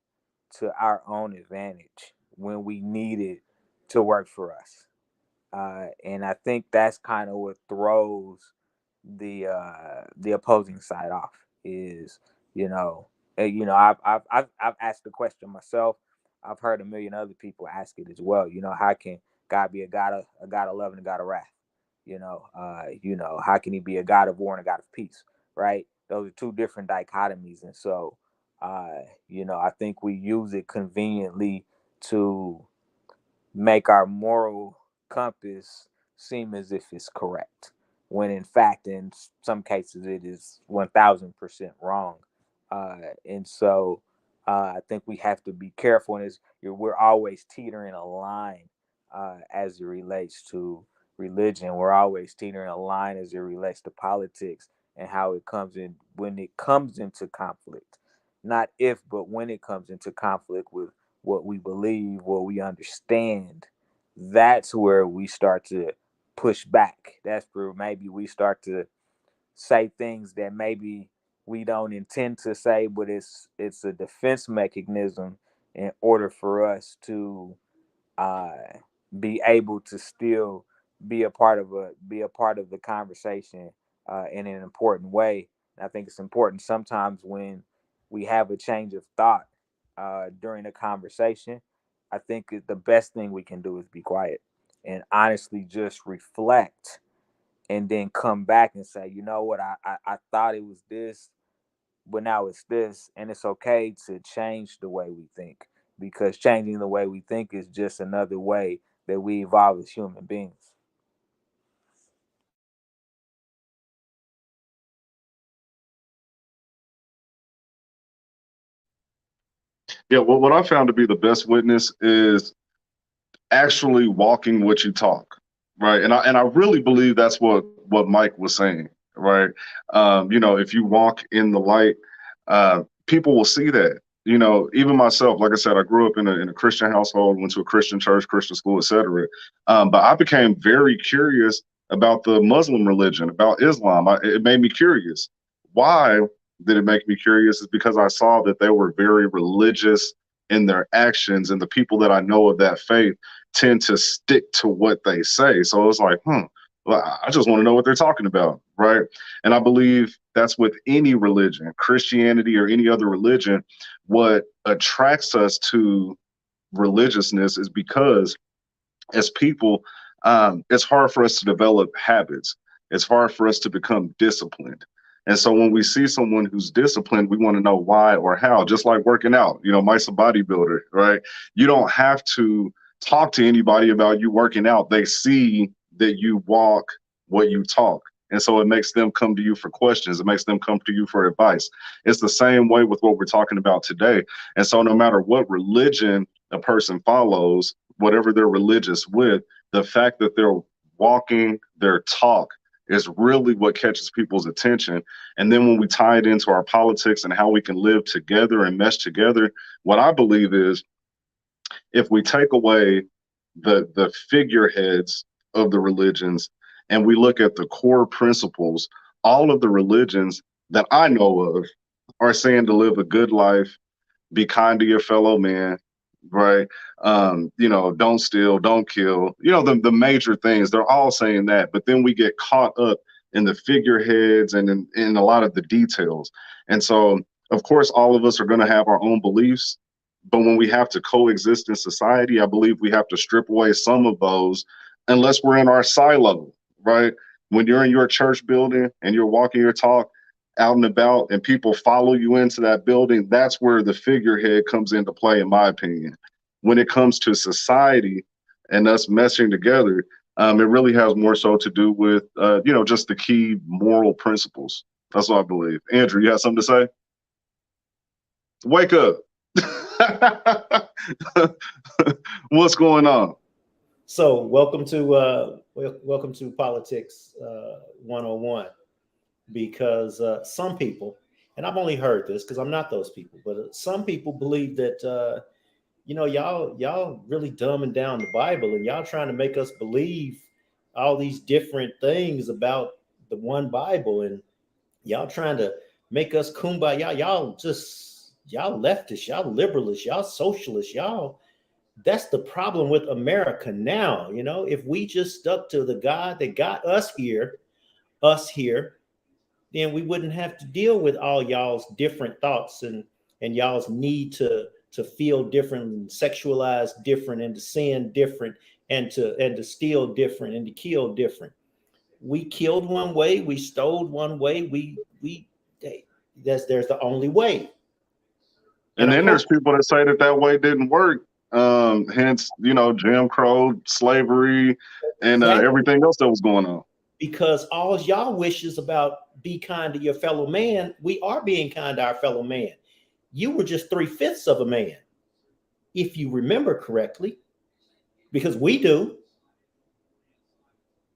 [SPEAKER 7] to our own advantage when we need it to work for us. And I think that's kind of what throws the opposing side off is, you know, I've asked the question myself. I've heard a million other people ask it as well. How can God be a God of love and a God of wrath? How can He be a God of war and a God of peace? Right? Those are two different dichotomies, and so, I think we use it conveniently to make our moral compass seem as if it's correct, when in fact, in some cases, it is 1000% wrong. And so, I think we have to be careful, and we're always teetering a line as it relates to religion. We're always teetering a line as it relates to politics and how it comes in when it comes into conflict. Not if, but when it comes into conflict with what we believe, what we understand, that's where we start to push back. That's where maybe we start to say things that maybe we don't intend to say, but it's a defense mechanism in order for us to uh, be able to still be a part of the conversation in an important way. And I think it's important sometimes when we have a change of thought during a conversation. I think the best thing we can do is be quiet and honestly just reflect, and then come back and say, you know what, I thought it was this, but now it's this. And it's okay to change the way we think, because changing the way we think is just another way that we evolve as human beings.
[SPEAKER 1] Yeah, well, what I found to be the best witness is actually walking what you talk, right? And I really believe that's what Mike was saying, right? If you walk in the light, people will see that. Even myself, like I said, I grew up in a Christian household, went to a Christian church, Christian school, etc. But I became very curious about the Muslim religion, about Islam. It made me curious. Why did it make me curious? Is because I saw that they were very religious in their actions, and the people that I know of that faith tend to stick to what they say. So it's like, well, I just want to know what they're talking about, right? And I believe that's with any religion, Christianity or any other religion. What attracts us to religiousness is because as people, it's hard for us to develop habits. It's hard for us to become disciplined. And so when we see someone who's disciplined, we want to know why or how, just like working out. Mike's a bodybuilder, right? You don't have to talk to anybody about you working out. They see that you walk what you talk. And so it makes them come to you for questions. It makes them come to you for advice. It's the same way with what we're talking about today. And so no matter what religion a person follows, whatever they're religious with, the fact that they're walking their talk is really what catches people's attention. And then when we tie it into our politics and how we can live together and mesh together, what I believe is if we take away the figureheads of the religions and we look at the core principles, all of the religions that I know of are saying to live a good life, be kind to your fellow man, right? Don't steal, don't kill, the major things. They're all saying that, but then we get caught up in the figureheads and in a lot of the details. And so, of course, all of us are going to have our own beliefs, but when we have to coexist in society, I believe we have to strip away some of those unless we're in our silo, right? When you're in your church building and you're walking your talk out and about and people follow you into that building, that's where the figurehead comes into play, in my opinion. When it comes to society and us meshing together, it really has more so to do with, just the key moral principles. That's what I believe. Andrew, you have something to say? Wake up. What's going on?
[SPEAKER 2] So welcome to Politics 101, because some people, and I've only heard this because I'm not those people, but some people believe that y'all really dumbing down the Bible and y'all trying to make us believe all these different things about the one Bible, and y'all trying to make us kumbaya. Y'all leftists, y'all liberalists, y'all socialists, y'all. That's the problem with America now. If we just stuck to the God that got us here, then we wouldn't have to deal with all y'all's different thoughts and y'all's need to feel different, and sexualize different, and to sin different, and to steal different, and to kill different. We killed one way, we stole one way, there's the only way.
[SPEAKER 1] And then there's people that say that way didn't work. Hence, Jim Crow, slavery, and everything else that was going on.
[SPEAKER 2] Because all y'all wishes about be kind to your fellow man, we are being kind to our fellow man. You were just 3/5 of a man, if you remember correctly, because we do.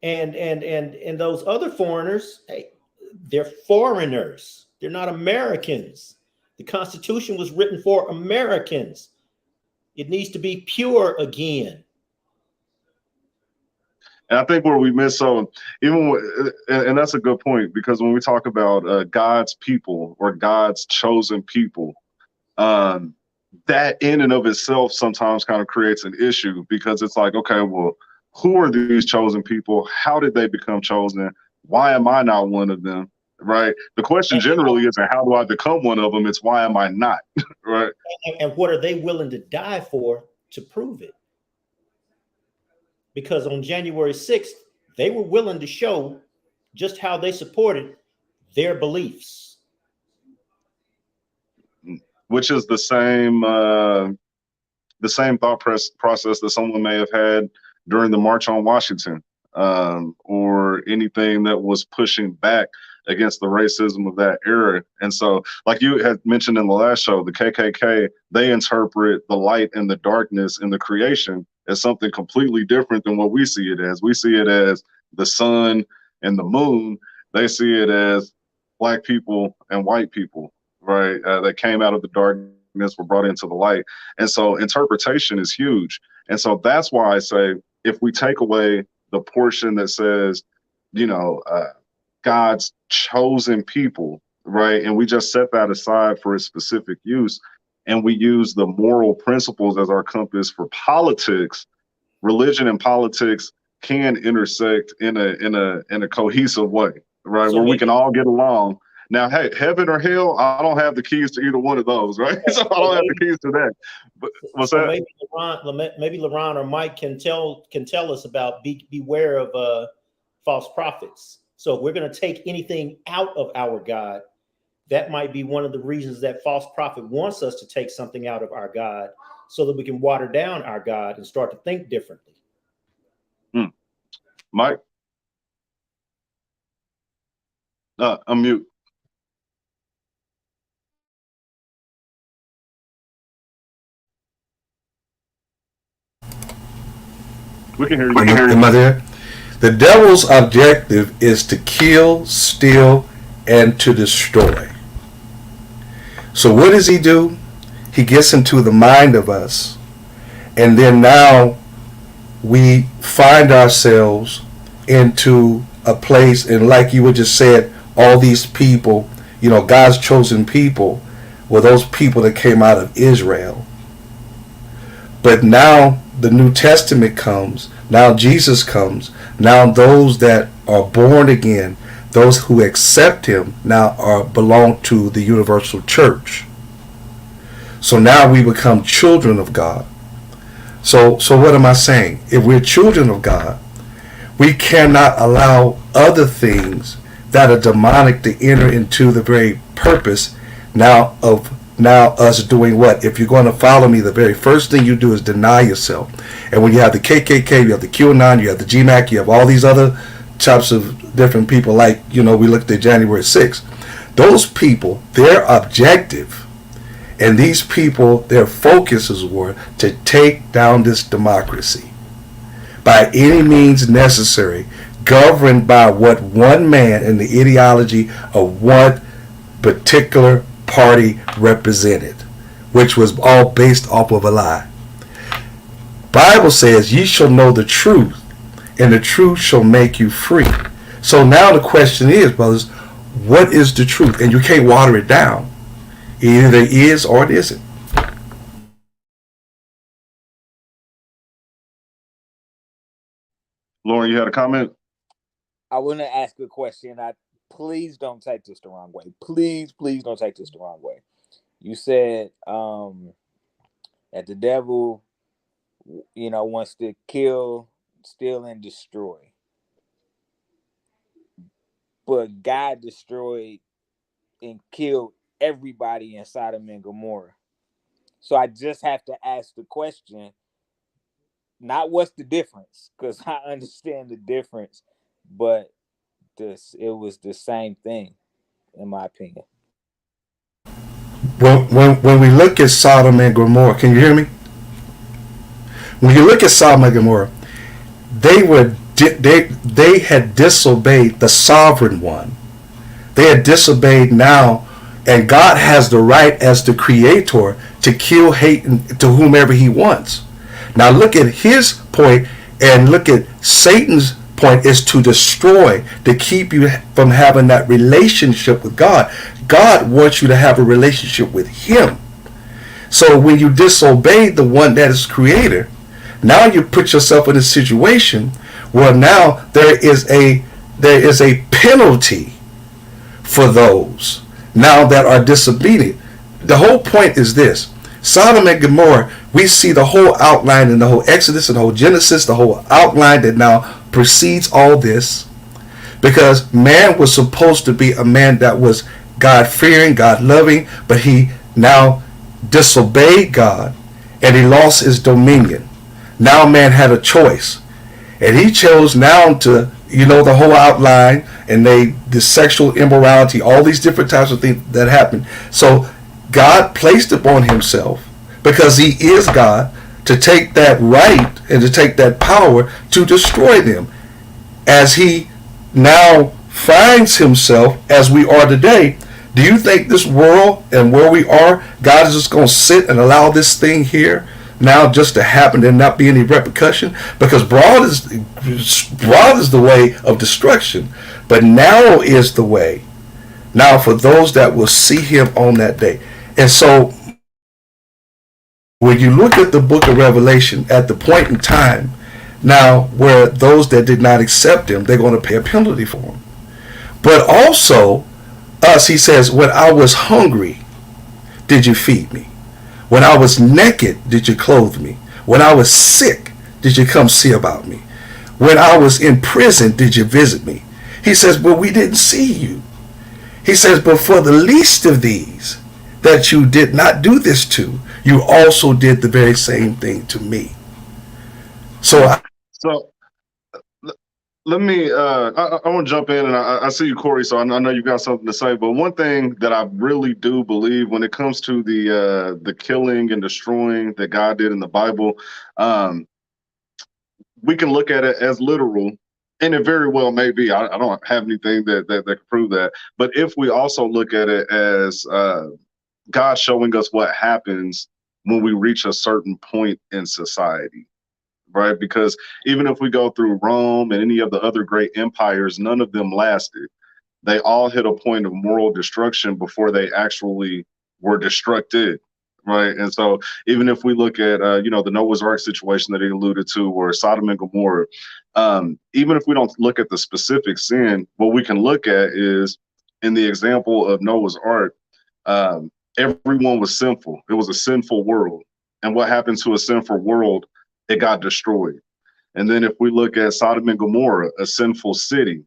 [SPEAKER 2] And those other foreigners, hey, they're foreigners. They're not Americans. The Constitution was written for Americans. It needs to be pure again.
[SPEAKER 1] And I think where we miss, so even and that's a good point, because when we talk about God's people or God's chosen people, um, that in and of itself sometimes kind of creates an issue, because it's like, okay, well, who are these chosen people? How did they become chosen? Why am I not one of them? Right. The question generally isn't how do I become one of them? It's why am I not? Right.
[SPEAKER 2] And what are they willing to die for to prove it? Because on January 6th, they were willing to show just how they supported their beliefs.
[SPEAKER 1] Which is the same thought process that someone may have had during the March on Washington, or anything that was pushing back against the racism of that era. And so, like you had mentioned in the last show, the KKK, they interpret the light and the darkness in the creation as something completely different than what we see it as. We see it as the sun and the moon. They see it as black people and white people, right? That came out of the darkness, were brought into the light. And so interpretation is huge. And so that's why I say, if we take away the portion that says, God's chosen people, right? And we just set that aside for a specific use, and we use the moral principles as our compass for politics. Religion and politics can intersect in a cohesive way, right? So where we can all get along. Now, hey, heaven or hell, I don't have the keys to either one of those, right? So I don't have the keys to that. But what's that?
[SPEAKER 2] Maybe LaRon or Mike can tell us about beware of false prophets. So if we're going to take anything out of our God, that might be one of the reasons that false prophet wants us to take something out of our God, so that we can water down our God and start to think differently.
[SPEAKER 1] Mike? Unmute. We can hear you.
[SPEAKER 5] Am I there? The devil's objective is to kill, steal, and to destroy. So what does he do? He gets into the mind of us, and then now we find ourselves into a place, and like you would just said, all these people, God's chosen people, were those people that came out of Israel. But now the New Testament comes. Now Jesus comes. Now those that are born again, those who accept him, now belong to the universal church. So now we become children of God. So what am I saying? If we're children of God, we cannot allow other things that are demonic to enter into the very purpose now us doing what? If you're going to follow me, the very first thing you do is deny yourself. And when you have the KKK, you have the QAnon, you have the GMAC, you have all these other types of different people, like, we looked at January 6th. Those people, their objective, and these people, their focuses were to take down this democracy by any means necessary, governed by what one man and the ideology of one particular party represented, which was all based off of a lie. Bible says, ye shall know the truth, and the truth shall make you free. So now the question is, brothers, what is the truth? And you can't water it down. Either it is or it isn't.
[SPEAKER 1] Lauren, you had a comment?
[SPEAKER 7] I want to ask a question. Please don't take this the wrong way. Please don't take this the wrong way. You said that the devil, wants to kill, steal, and destroy. But God destroyed and killed everybody in Sodom and Gomorrah. So I just have to ask the question, not what's the difference, because I understand the difference, but it was the same thing, in my opinion.
[SPEAKER 5] When we look at Sodom and Gomorrah, can you hear me? When you look at Sodom and Gomorrah, they had disobeyed the sovereign one. They had disobeyed now, and God has the right as the creator to kill, hate, to whomever he wants. Now look at his point and look at Satan's point is to destroy, to keep you from having that relationship with God. God wants you to have a relationship with Him. So when you disobey the one that is creator, now you put yourself in a situation where now there is a penalty for those now that are disobedient. The whole point is this: Sodom and Gomorrah, we see the whole outline in the whole Exodus and the whole Genesis, the whole outline that now precedes all this, because man was supposed to be a man that was God-fearing, God-loving, but he now disobeyed God and he lost his dominion. Now man had a choice, and he chose now to, the whole outline, and the sexual immorality, all these different types of things that happen. So God placed upon himself, because he is God, to take that right and to take that power to destroy them. As he now finds himself as we are today, do you think this world and where we are, God is just going to sit and allow this thing here now just to happen and not be any repercussion? Because broad is the way of destruction, but narrow is the way now for those that will see him on that day. And so when you look at the book of Revelation, at the point in time now where those that did not accept him, they're going to pay a penalty for him. But also us, he says, when I was hungry, did you feed me? When I was naked, did you clothe me? When I was sick, did you come see about me? When I was in prison, did you visit me? He says, but we didn't see you. He says, but for the least of these that you did not do this to, you also did the very same thing to me. So
[SPEAKER 1] let me I want to jump in, and I see you, Corey, so I know you got something to say. But one thing that I really do believe when it comes to the killing and destroying that God did in the Bible, we can look at it as literal, and it very well may be. I don't have anything that can prove that. But if we also look at it as God showing us what happens when we reach a certain point in society, right? Because even if we go through Rome and any of the other great empires, none of them lasted. They all hit a point of moral destruction before they actually were destructed, right? And so even if we look at, the Noah's Ark situation that he alluded to, or Sodom and Gomorrah, even if we don't look at the specific sin, what we can look at is, in the example of Noah's Ark, everyone was sinful. It was a sinful world. And what happened to a sinful world? It got destroyed. And then if we look at Sodom and Gomorrah, a sinful city,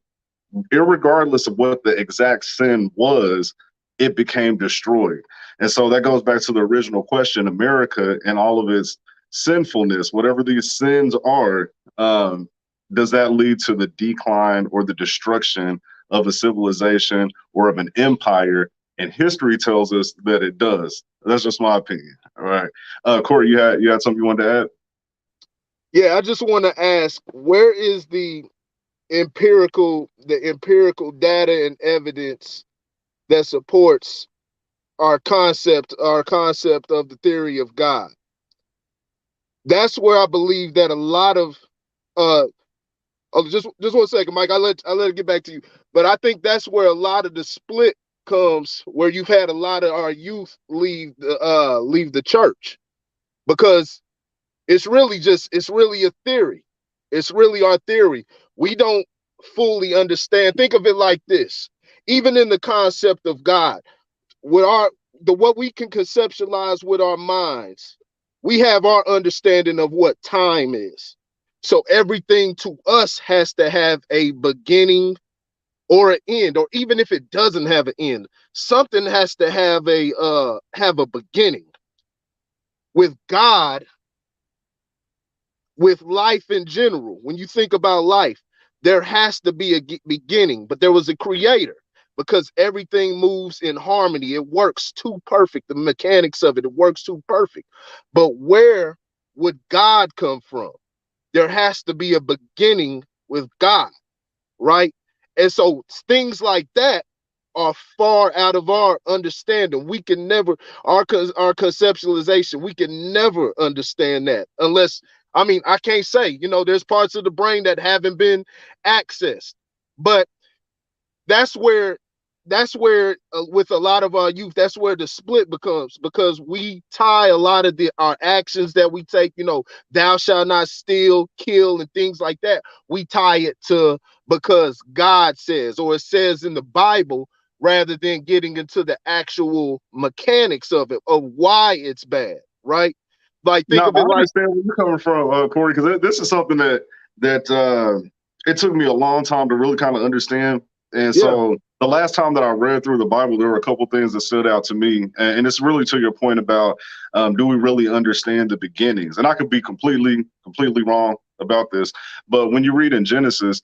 [SPEAKER 1] irregardless of what the exact sin was, it became destroyed. And so that goes back to the original question: America and all of its sinfulness, whatever these sins are, does that lead to the decline or the destruction of a civilization or of an empire? And history tells us that it does. That's just my opinion. All right. Corey, you had something you wanted to add?
[SPEAKER 6] Yeah, I just want to ask, where is the empirical data and evidence that supports our concept of the theory of God? That's where I believe that a lot of just 1 second, Mike. I let it get back to you. But I think that's where a lot of the split comes, where you've had a lot of our youth leave the church, because it's really a theory. It's really our theory. We don't fully understand. Think of it like this: even in the concept of God, what we can conceptualize with our minds, we have our understanding of what time is. So everything to us has to have a beginning or an end, or even if it doesn't have an end, something has to have a beginning. With God, with life in general, when you think about life, there has to be a beginning, but there was a creator, because everything moves in harmony. It works too perfect. The mechanics of it works too perfect. But where would God come from? There has to be a beginning with God, right? And so things like that are far out of our understanding. We can never, our conceptualization, we can never understand that unless I mean, I can't say, there's parts of the brain that haven't been accessed, but that's where with a lot of our youth, that's where the split becomes, because we tie a lot of our actions that we take, thou shalt not steal, kill, and things like that. We tie it to because God says, or it says in the Bible, rather than getting into the actual mechanics of it, of why it's bad, right? Like, think
[SPEAKER 1] Now
[SPEAKER 6] of
[SPEAKER 1] I
[SPEAKER 6] it like,
[SPEAKER 1] understand where you're coming from, Corey, because this is something that it took me a long time to really kind of understand. And
[SPEAKER 6] yeah,
[SPEAKER 1] so the last time that I read through the Bible, there were a couple things that stood out to me, and it's really to your point about do we really understand the beginnings? And I could be completely wrong about this, but when you read in Genesis,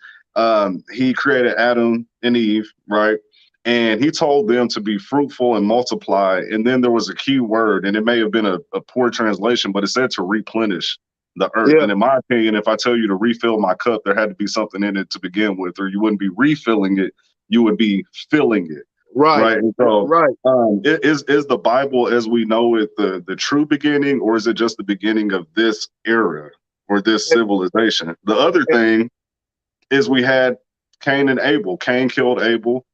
[SPEAKER 1] he created Adam and Eve, right? And he told them to be fruitful and multiply. And then there was a key word, and it may have been a poor translation, but it said to replenish the earth.
[SPEAKER 6] yeah,
[SPEAKER 1] And in my opinion, if I tell you to refill my cup, there had to be something in it to begin with, or you wouldn't be refilling it, you would be filling it.
[SPEAKER 6] right,
[SPEAKER 1] Right. And so
[SPEAKER 6] right.
[SPEAKER 1] is the Bible as we know it the true beginning, or is it just the beginning of this era or this civilization? The other thing is we had Cain and Abel. Cain killed Abel.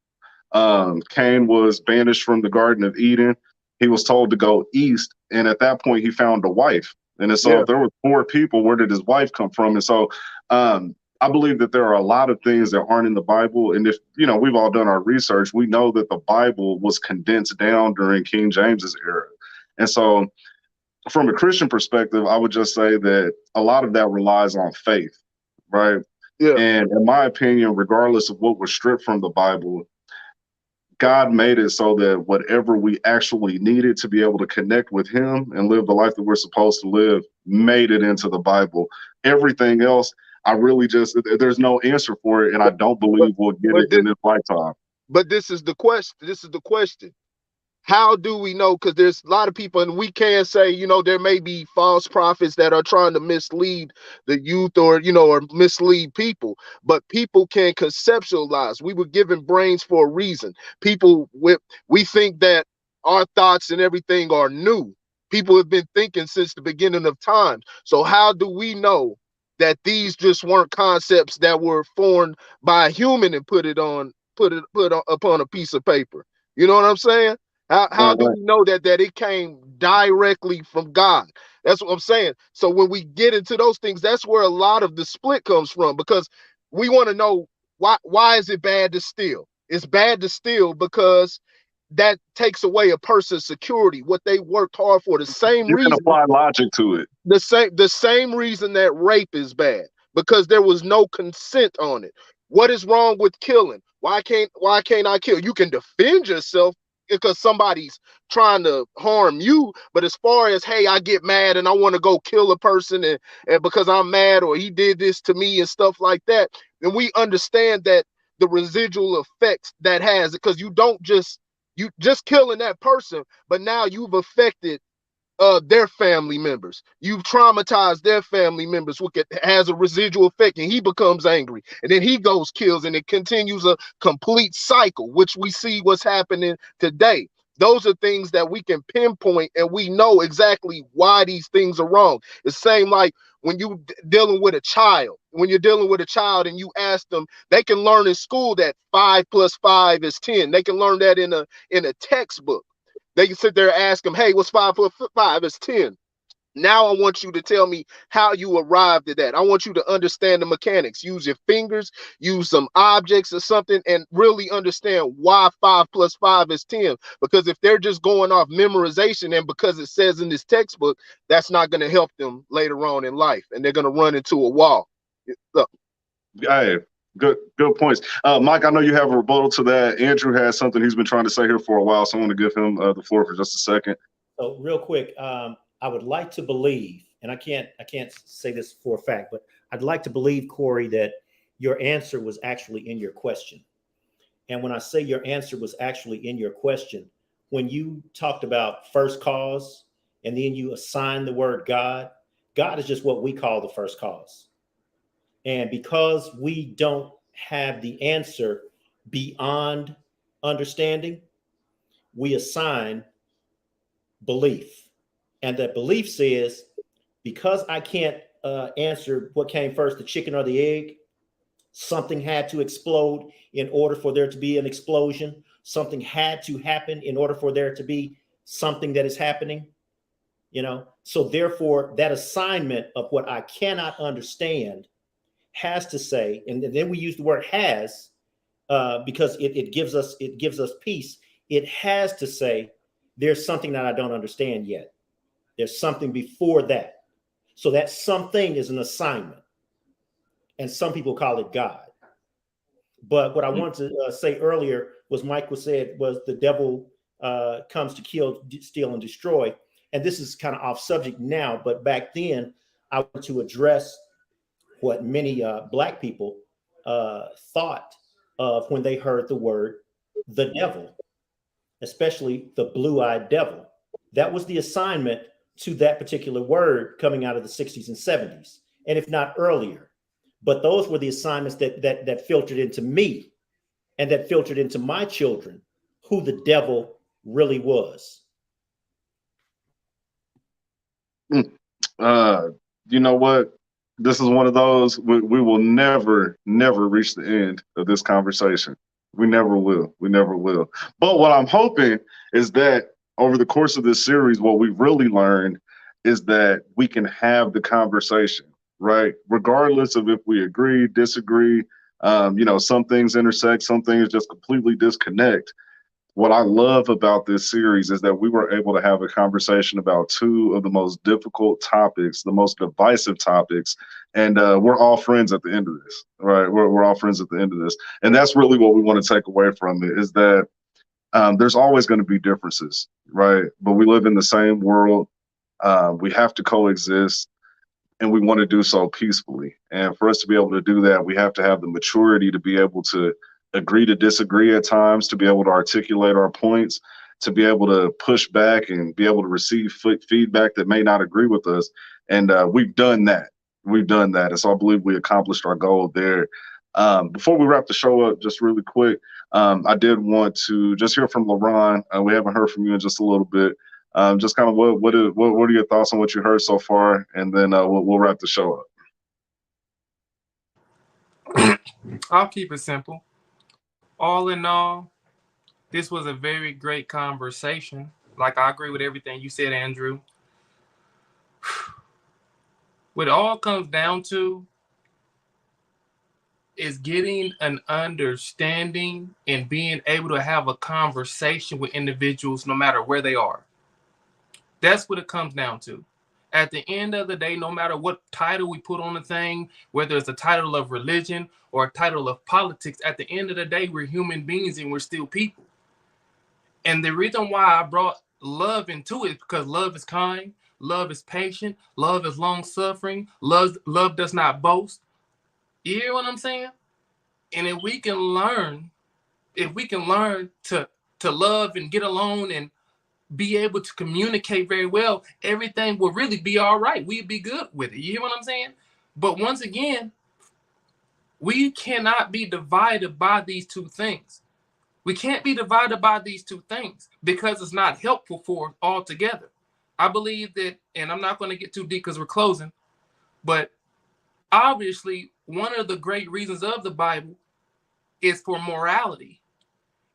[SPEAKER 1] Cain was banished from the Garden of Eden. He was told to go east, and at that point, he found a wife. And so,
[SPEAKER 6] Yeah,
[SPEAKER 1] if there were 4 people, where did his wife come from? And so, I believe that there are a lot of things that aren't in the Bible. And if we've all done our research, we know that the Bible was condensed down during King James's era. And so, from a Christian perspective, I would just say that a lot of that relies on faith, right?
[SPEAKER 6] yeah.
[SPEAKER 1] And in my opinion, regardless of what was stripped from the Bible, God made it so that whatever we actually needed to be able to connect with him and live the life that we're supposed to live made it into the Bible. Everything else, I really there's no answer for it. And I don't
[SPEAKER 6] But
[SPEAKER 1] believe we'll get
[SPEAKER 6] but
[SPEAKER 1] it in this lifetime.
[SPEAKER 6] this is the question. This is the question. How do we know? Because there's a lot of people, and we can say, there may be false prophets that are trying to mislead the youth, or mislead people. But people can conceptualize. We were given brains for a reason. We think that our thoughts and everything are new. People have been thinking since the beginning of time. So how do we know that these just weren't concepts that were formed by a human and put upon a piece of paper? You know what I'm saying? How
[SPEAKER 1] Right,
[SPEAKER 6] do
[SPEAKER 1] right.
[SPEAKER 6] we know that it came directly from God? That's what I'm saying. So when we get into those things, that's where a lot of the split comes from, because we want to know why is it bad to steal? It's bad to steal because that takes away a person's security, what they worked hard for. The same
[SPEAKER 1] You can
[SPEAKER 6] reason
[SPEAKER 1] apply logic to it.
[SPEAKER 6] the same reason that rape is bad, because there was no consent on it. What is wrong with killing? Why can't I kill? You can defend yourself because somebody's trying to harm you, but as far as, hey, I get mad and I want to go kill a person, and because I'm mad, or he did this to me and stuff like that, then we understand that the residual effects that has, because you just killing that person, but now you've affected their family members. You've traumatized their family members, which has a residual effect, and he becomes angry, and then he goes kills, and it continues a complete cycle, which we see what's happening today. Those are things that we can pinpoint, and we know exactly why these things are wrong. It's same like when you dealing with a child. When you're dealing with a child and you ask them, they can learn in school that 5 + 5 is 10. They can learn that in a textbook. They can sit there and ask them, hey, what's 5 + 5? It's 10. Now I want you to tell me how you arrived at that. I want you to understand the mechanics. Use your fingers, use some objects or something, and really understand why 5 + 5 is 10. Because if they're just going off memorization, and because it says in this textbook, that's not going to help them later on in life, and they're going to run into a wall. Look,
[SPEAKER 1] Hey, good points. Mike, I know you have a rebuttal to that. Andrew has something he's been trying to say here for a while, so I want to give him the floor for just a second.
[SPEAKER 2] So real quick, I would like to believe, and I can't say this for a fact, but I'd like to believe, Corey, that your answer was actually in your question. And when I say your answer was actually in your question, when you talked about first cause and then you assign the word God, God is just what we call the first cause. And because we don't have the answer beyond understanding, we assign belief. And that belief says, because I can't answered what came first, the chicken or the egg. Something had to explode in order for there to be an explosion. Something had to happen in order for there to be something that is happening. So therefore, that assignment of what I cannot understand has to say, and then we use the word has, because it gives us peace. It has to say there's something that I don't understand yet. There's something before that. So that something is an assignment, and some people call it God. But what I wanted to say earlier was Mike said was the devil comes to kill, steal, and destroy. And this is kind of off subject now, but back then I wanted to address what many Black people thought of when they heard the word the devil, especially the blue-eyed devil. That was the assignment to that particular word coming out of the 60s and 70s, and if not earlier. But those were the assignments that filtered into me and that filtered into my children, who the devil really was.
[SPEAKER 1] You know what? This is one of those we will never reach the end of this conversation. We never will. We never will. But what I'm hoping is that over the course of this series, what we've really learned is that we can have the conversation, right? Regardless of if we agree, disagree, some things intersect, some things just completely disconnect. What I love about this series is that we were able to have a conversation about two of the most difficult topics, the most divisive topics, and we're all friends at the end of this, right? We're all friends at the end of this, and that's really what we want to take away from it, is that there's always going to be differences, right? But we live in the same world. We have to coexist, and we want to do so peacefully. And for us to be able to do that, we have to have the maturity to be able to agree to disagree at times, to be able to articulate our points, to be able to push back and be able to receive feedback that may not agree with us. And we've done that. We've done that. And so I believe we accomplished our goal there. Before we wrap the show up, just really quick, I did want to just hear from LaRon. We haven't heard from you in just a little bit. Just kind of what are your thoughts on what you heard so far? And then we'll wrap the show
[SPEAKER 3] up. I'll keep it simple. All in all, this was a very great conversation. Like, I agree with everything you said, Andrew. What it all comes down to is getting an understanding and being able to have a conversation with individuals no matter where they are. That's what it comes down to. At the end of the day, no matter what title we put on the thing, whether it's a title of religion or a title of politics, at the end of the day, we're human beings and we're still people. And the reason why I brought love into it is because love is kind, love is patient, love is long-suffering, love does not boast. You hear what I'm saying? And if we can learn to love and get along and be able to communicate very well, everything will really be all right. We'd be good with it. You hear what I'm saying? But once again, we cannot be divided by these two things. We can't be divided by these two things because it's not helpful for us altogether. I believe that, and I'm not going to get too deep because we're closing, but obviously one of the great reasons of the Bible is for morality.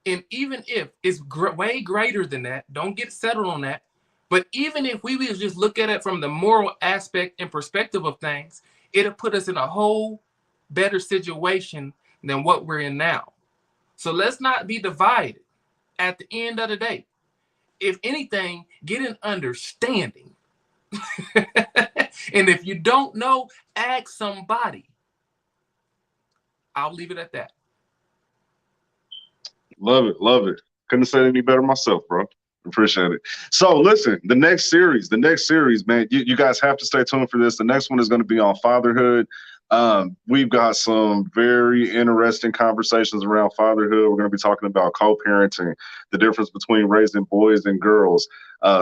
[SPEAKER 3] And even if it's way greater than that, don't get settled on that. But even if we would just look at it from the moral aspect and perspective of things, it'll put us in a whole better situation than what we're in now. So let's not be divided at the end of the day. If anything, get an understanding. And if you don't know, ask somebody. I'll leave it at that.
[SPEAKER 1] Love it. Love it. Couldn't have said any better myself, bro. Appreciate it. So listen, the next series, man, you guys have to stay tuned for this. The next one is going to be on fatherhood. We've got some very interesting conversations around fatherhood. We're going to be talking about co-parenting, the difference between raising boys and girls,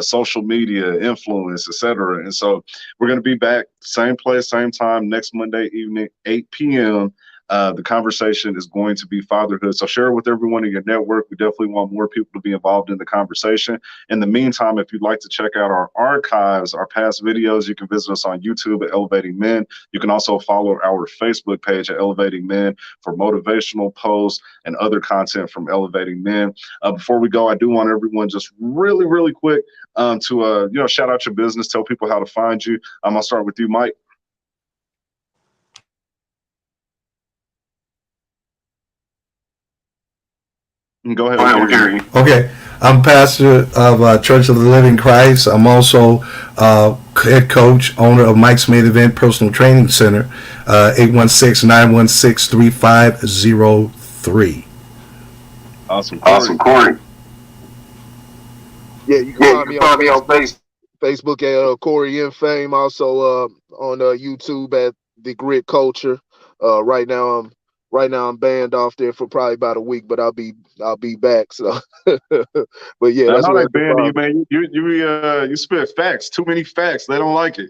[SPEAKER 1] social media, influence, etc. And so we're going to be back, same place, same time, next Monday evening, 8 p.m. The conversation is going to be fatherhood. So share it with everyone in your network. We definitely want more people to be involved in the conversation. In the meantime, if you'd like to check out our archives, our past videos, you can visit us on YouTube at Elevating Men. You can also follow our Facebook page at Elevating Men for motivational posts and other content from Elevating Men. Before we go, I do want everyone just really, really quick to shout out your business, tell people how to find you. I'll start with you, Mike. Go ahead.
[SPEAKER 5] We'll hear you. Okay. I'm pastor of Church of the Living Christ. I'm also head coach, owner of Mike's Made Event Personal Training Center, 816-916-3503.
[SPEAKER 1] Awesome.
[SPEAKER 5] Corey.
[SPEAKER 6] Yeah, you can find me on Facebook at Corey in Fame. Also on YouTube at The Grit Culture. Right now I'm banned off there for probably about a week, but I'll be back. So, but yeah, that's what
[SPEAKER 1] they banned you, man. You spit facts, too many facts. They don't like it.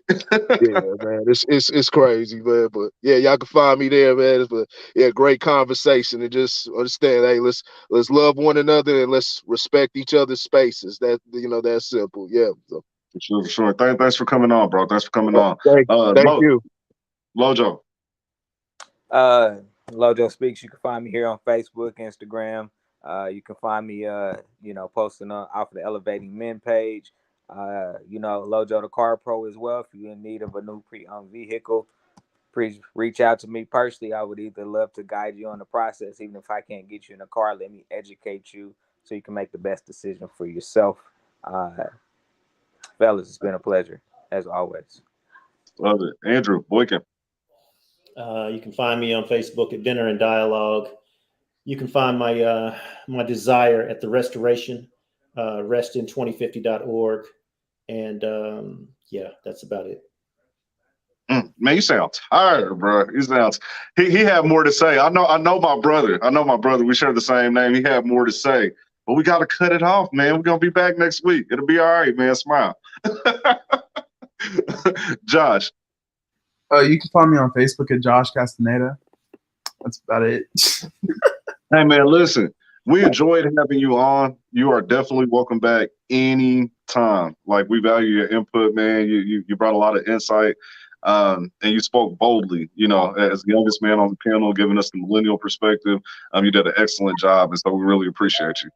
[SPEAKER 6] Yeah, man, it's crazy, man. But yeah, y'all can find me there, man. But yeah, great conversation, and just understand, hey, let's love one another and let's respect each other's spaces. That's simple. Yeah. So.
[SPEAKER 1] For sure. Thanks for coming on, bro. Thanks for coming on.
[SPEAKER 6] Thank you.
[SPEAKER 1] Lojo.
[SPEAKER 7] Lojo Speaks. You can find me here on Facebook, Instagram. You can find me, posting off of the Elevating Men page. Lojo the Car Pro as well. If you're in need of a new pre-owned vehicle, please reach out to me personally. I would either love to guide you on the process. Even if I can't get you in a car, let me educate you so you can make the best decision for yourself. Fellas, it's been a pleasure, as always.
[SPEAKER 1] Love it. Andrew Boykin.
[SPEAKER 2] You can find me on Facebook at Dinner and Dialogue. You can find my my desire at the Restoration, restin2050.org. And that's about it.
[SPEAKER 1] Man, you sound tired, bro. He had more to say. I know my brother. We share the same name. He had more to say. But we got to cut it off, man. We're going to be back next week. It'll be all right, man. Smile. Josh.
[SPEAKER 4] You can find me on Facebook at Josh Castaneda. That's about it.
[SPEAKER 1] Hey, man, listen. We enjoyed having you on. You are definitely welcome back anytime. Like, we value your input, man. You brought a lot of insight. And you spoke boldly, as the youngest man on the panel, giving us the millennial perspective. You did an excellent job, and so we really appreciate you.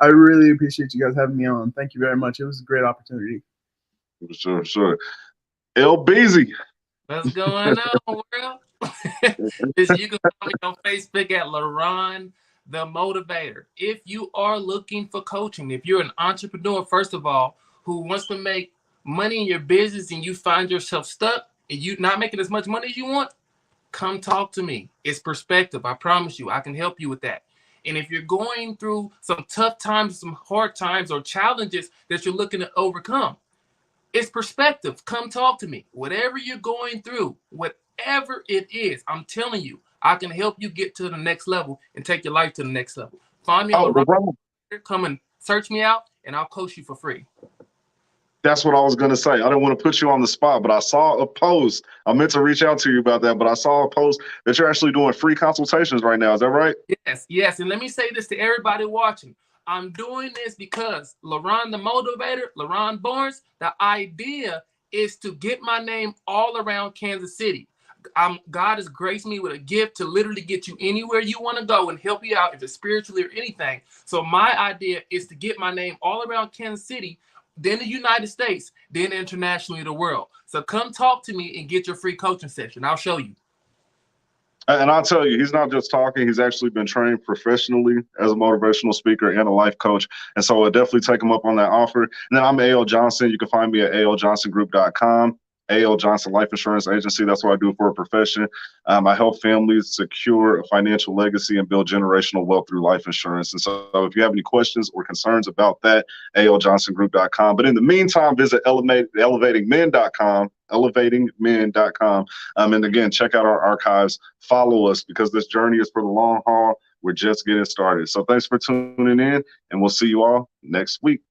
[SPEAKER 4] I really appreciate you guys having me on. Thank you very much. It was a great opportunity.
[SPEAKER 1] Sure. LBZ.
[SPEAKER 3] What's going on, world? You can find me on Facebook at LaRon the Motivator. If you are looking for coaching, if you're an entrepreneur, first of all, who wants to make money in your business and you find yourself stuck and you not making as much money as you want, come talk to me. It's perspective. I promise you, I can help you with that. And if you're going through some tough times, some hard times or challenges that you're looking to overcome, it's perspective. Come talk to me. Whatever you're going through, whatever it is, I'm telling you, I can help you get to the next level and take your life to the next level. Find me on LaRon. Come and search me out, and I'll coach you for free.
[SPEAKER 1] That's what I was going to say. I didn't want to put you on the spot, but I saw a post. I meant to reach out to you about that, but I saw a post that you're actually doing free consultations right now. Is that right?
[SPEAKER 3] Yes. And let me say this to everybody watching. I'm doing this because LaRon the Motivator, LaRon Barnes, the idea is to get my name all around Kansas City. God has graced me with a gift to literally get you anywhere you want to go and help you out, if it's spiritually or anything. So my idea is to get my name all around Kansas City, then the United States, then internationally the world. So come talk to me and get your free coaching session. I'll show you.
[SPEAKER 1] And I'll tell you, he's not just talking. He's actually been trained professionally as a motivational speaker and a life coach. And so I'll definitely take him up on that offer. And then I'm A.L. Johnson. You can find me at aljohnsongroup.com. A.L. Johnson Life Insurance Agency. That's what I do for a profession. I help families secure a financial legacy and build generational wealth through life insurance. And so if you have any questions or concerns about that, aljohnsongroup.com. But in the meantime, visit elevatingmen.com. elevatingmen.com. And again, check out our archives. Follow us, because this journey is for the long haul. We're just getting started. So thanks for tuning in, and we'll see you all next week.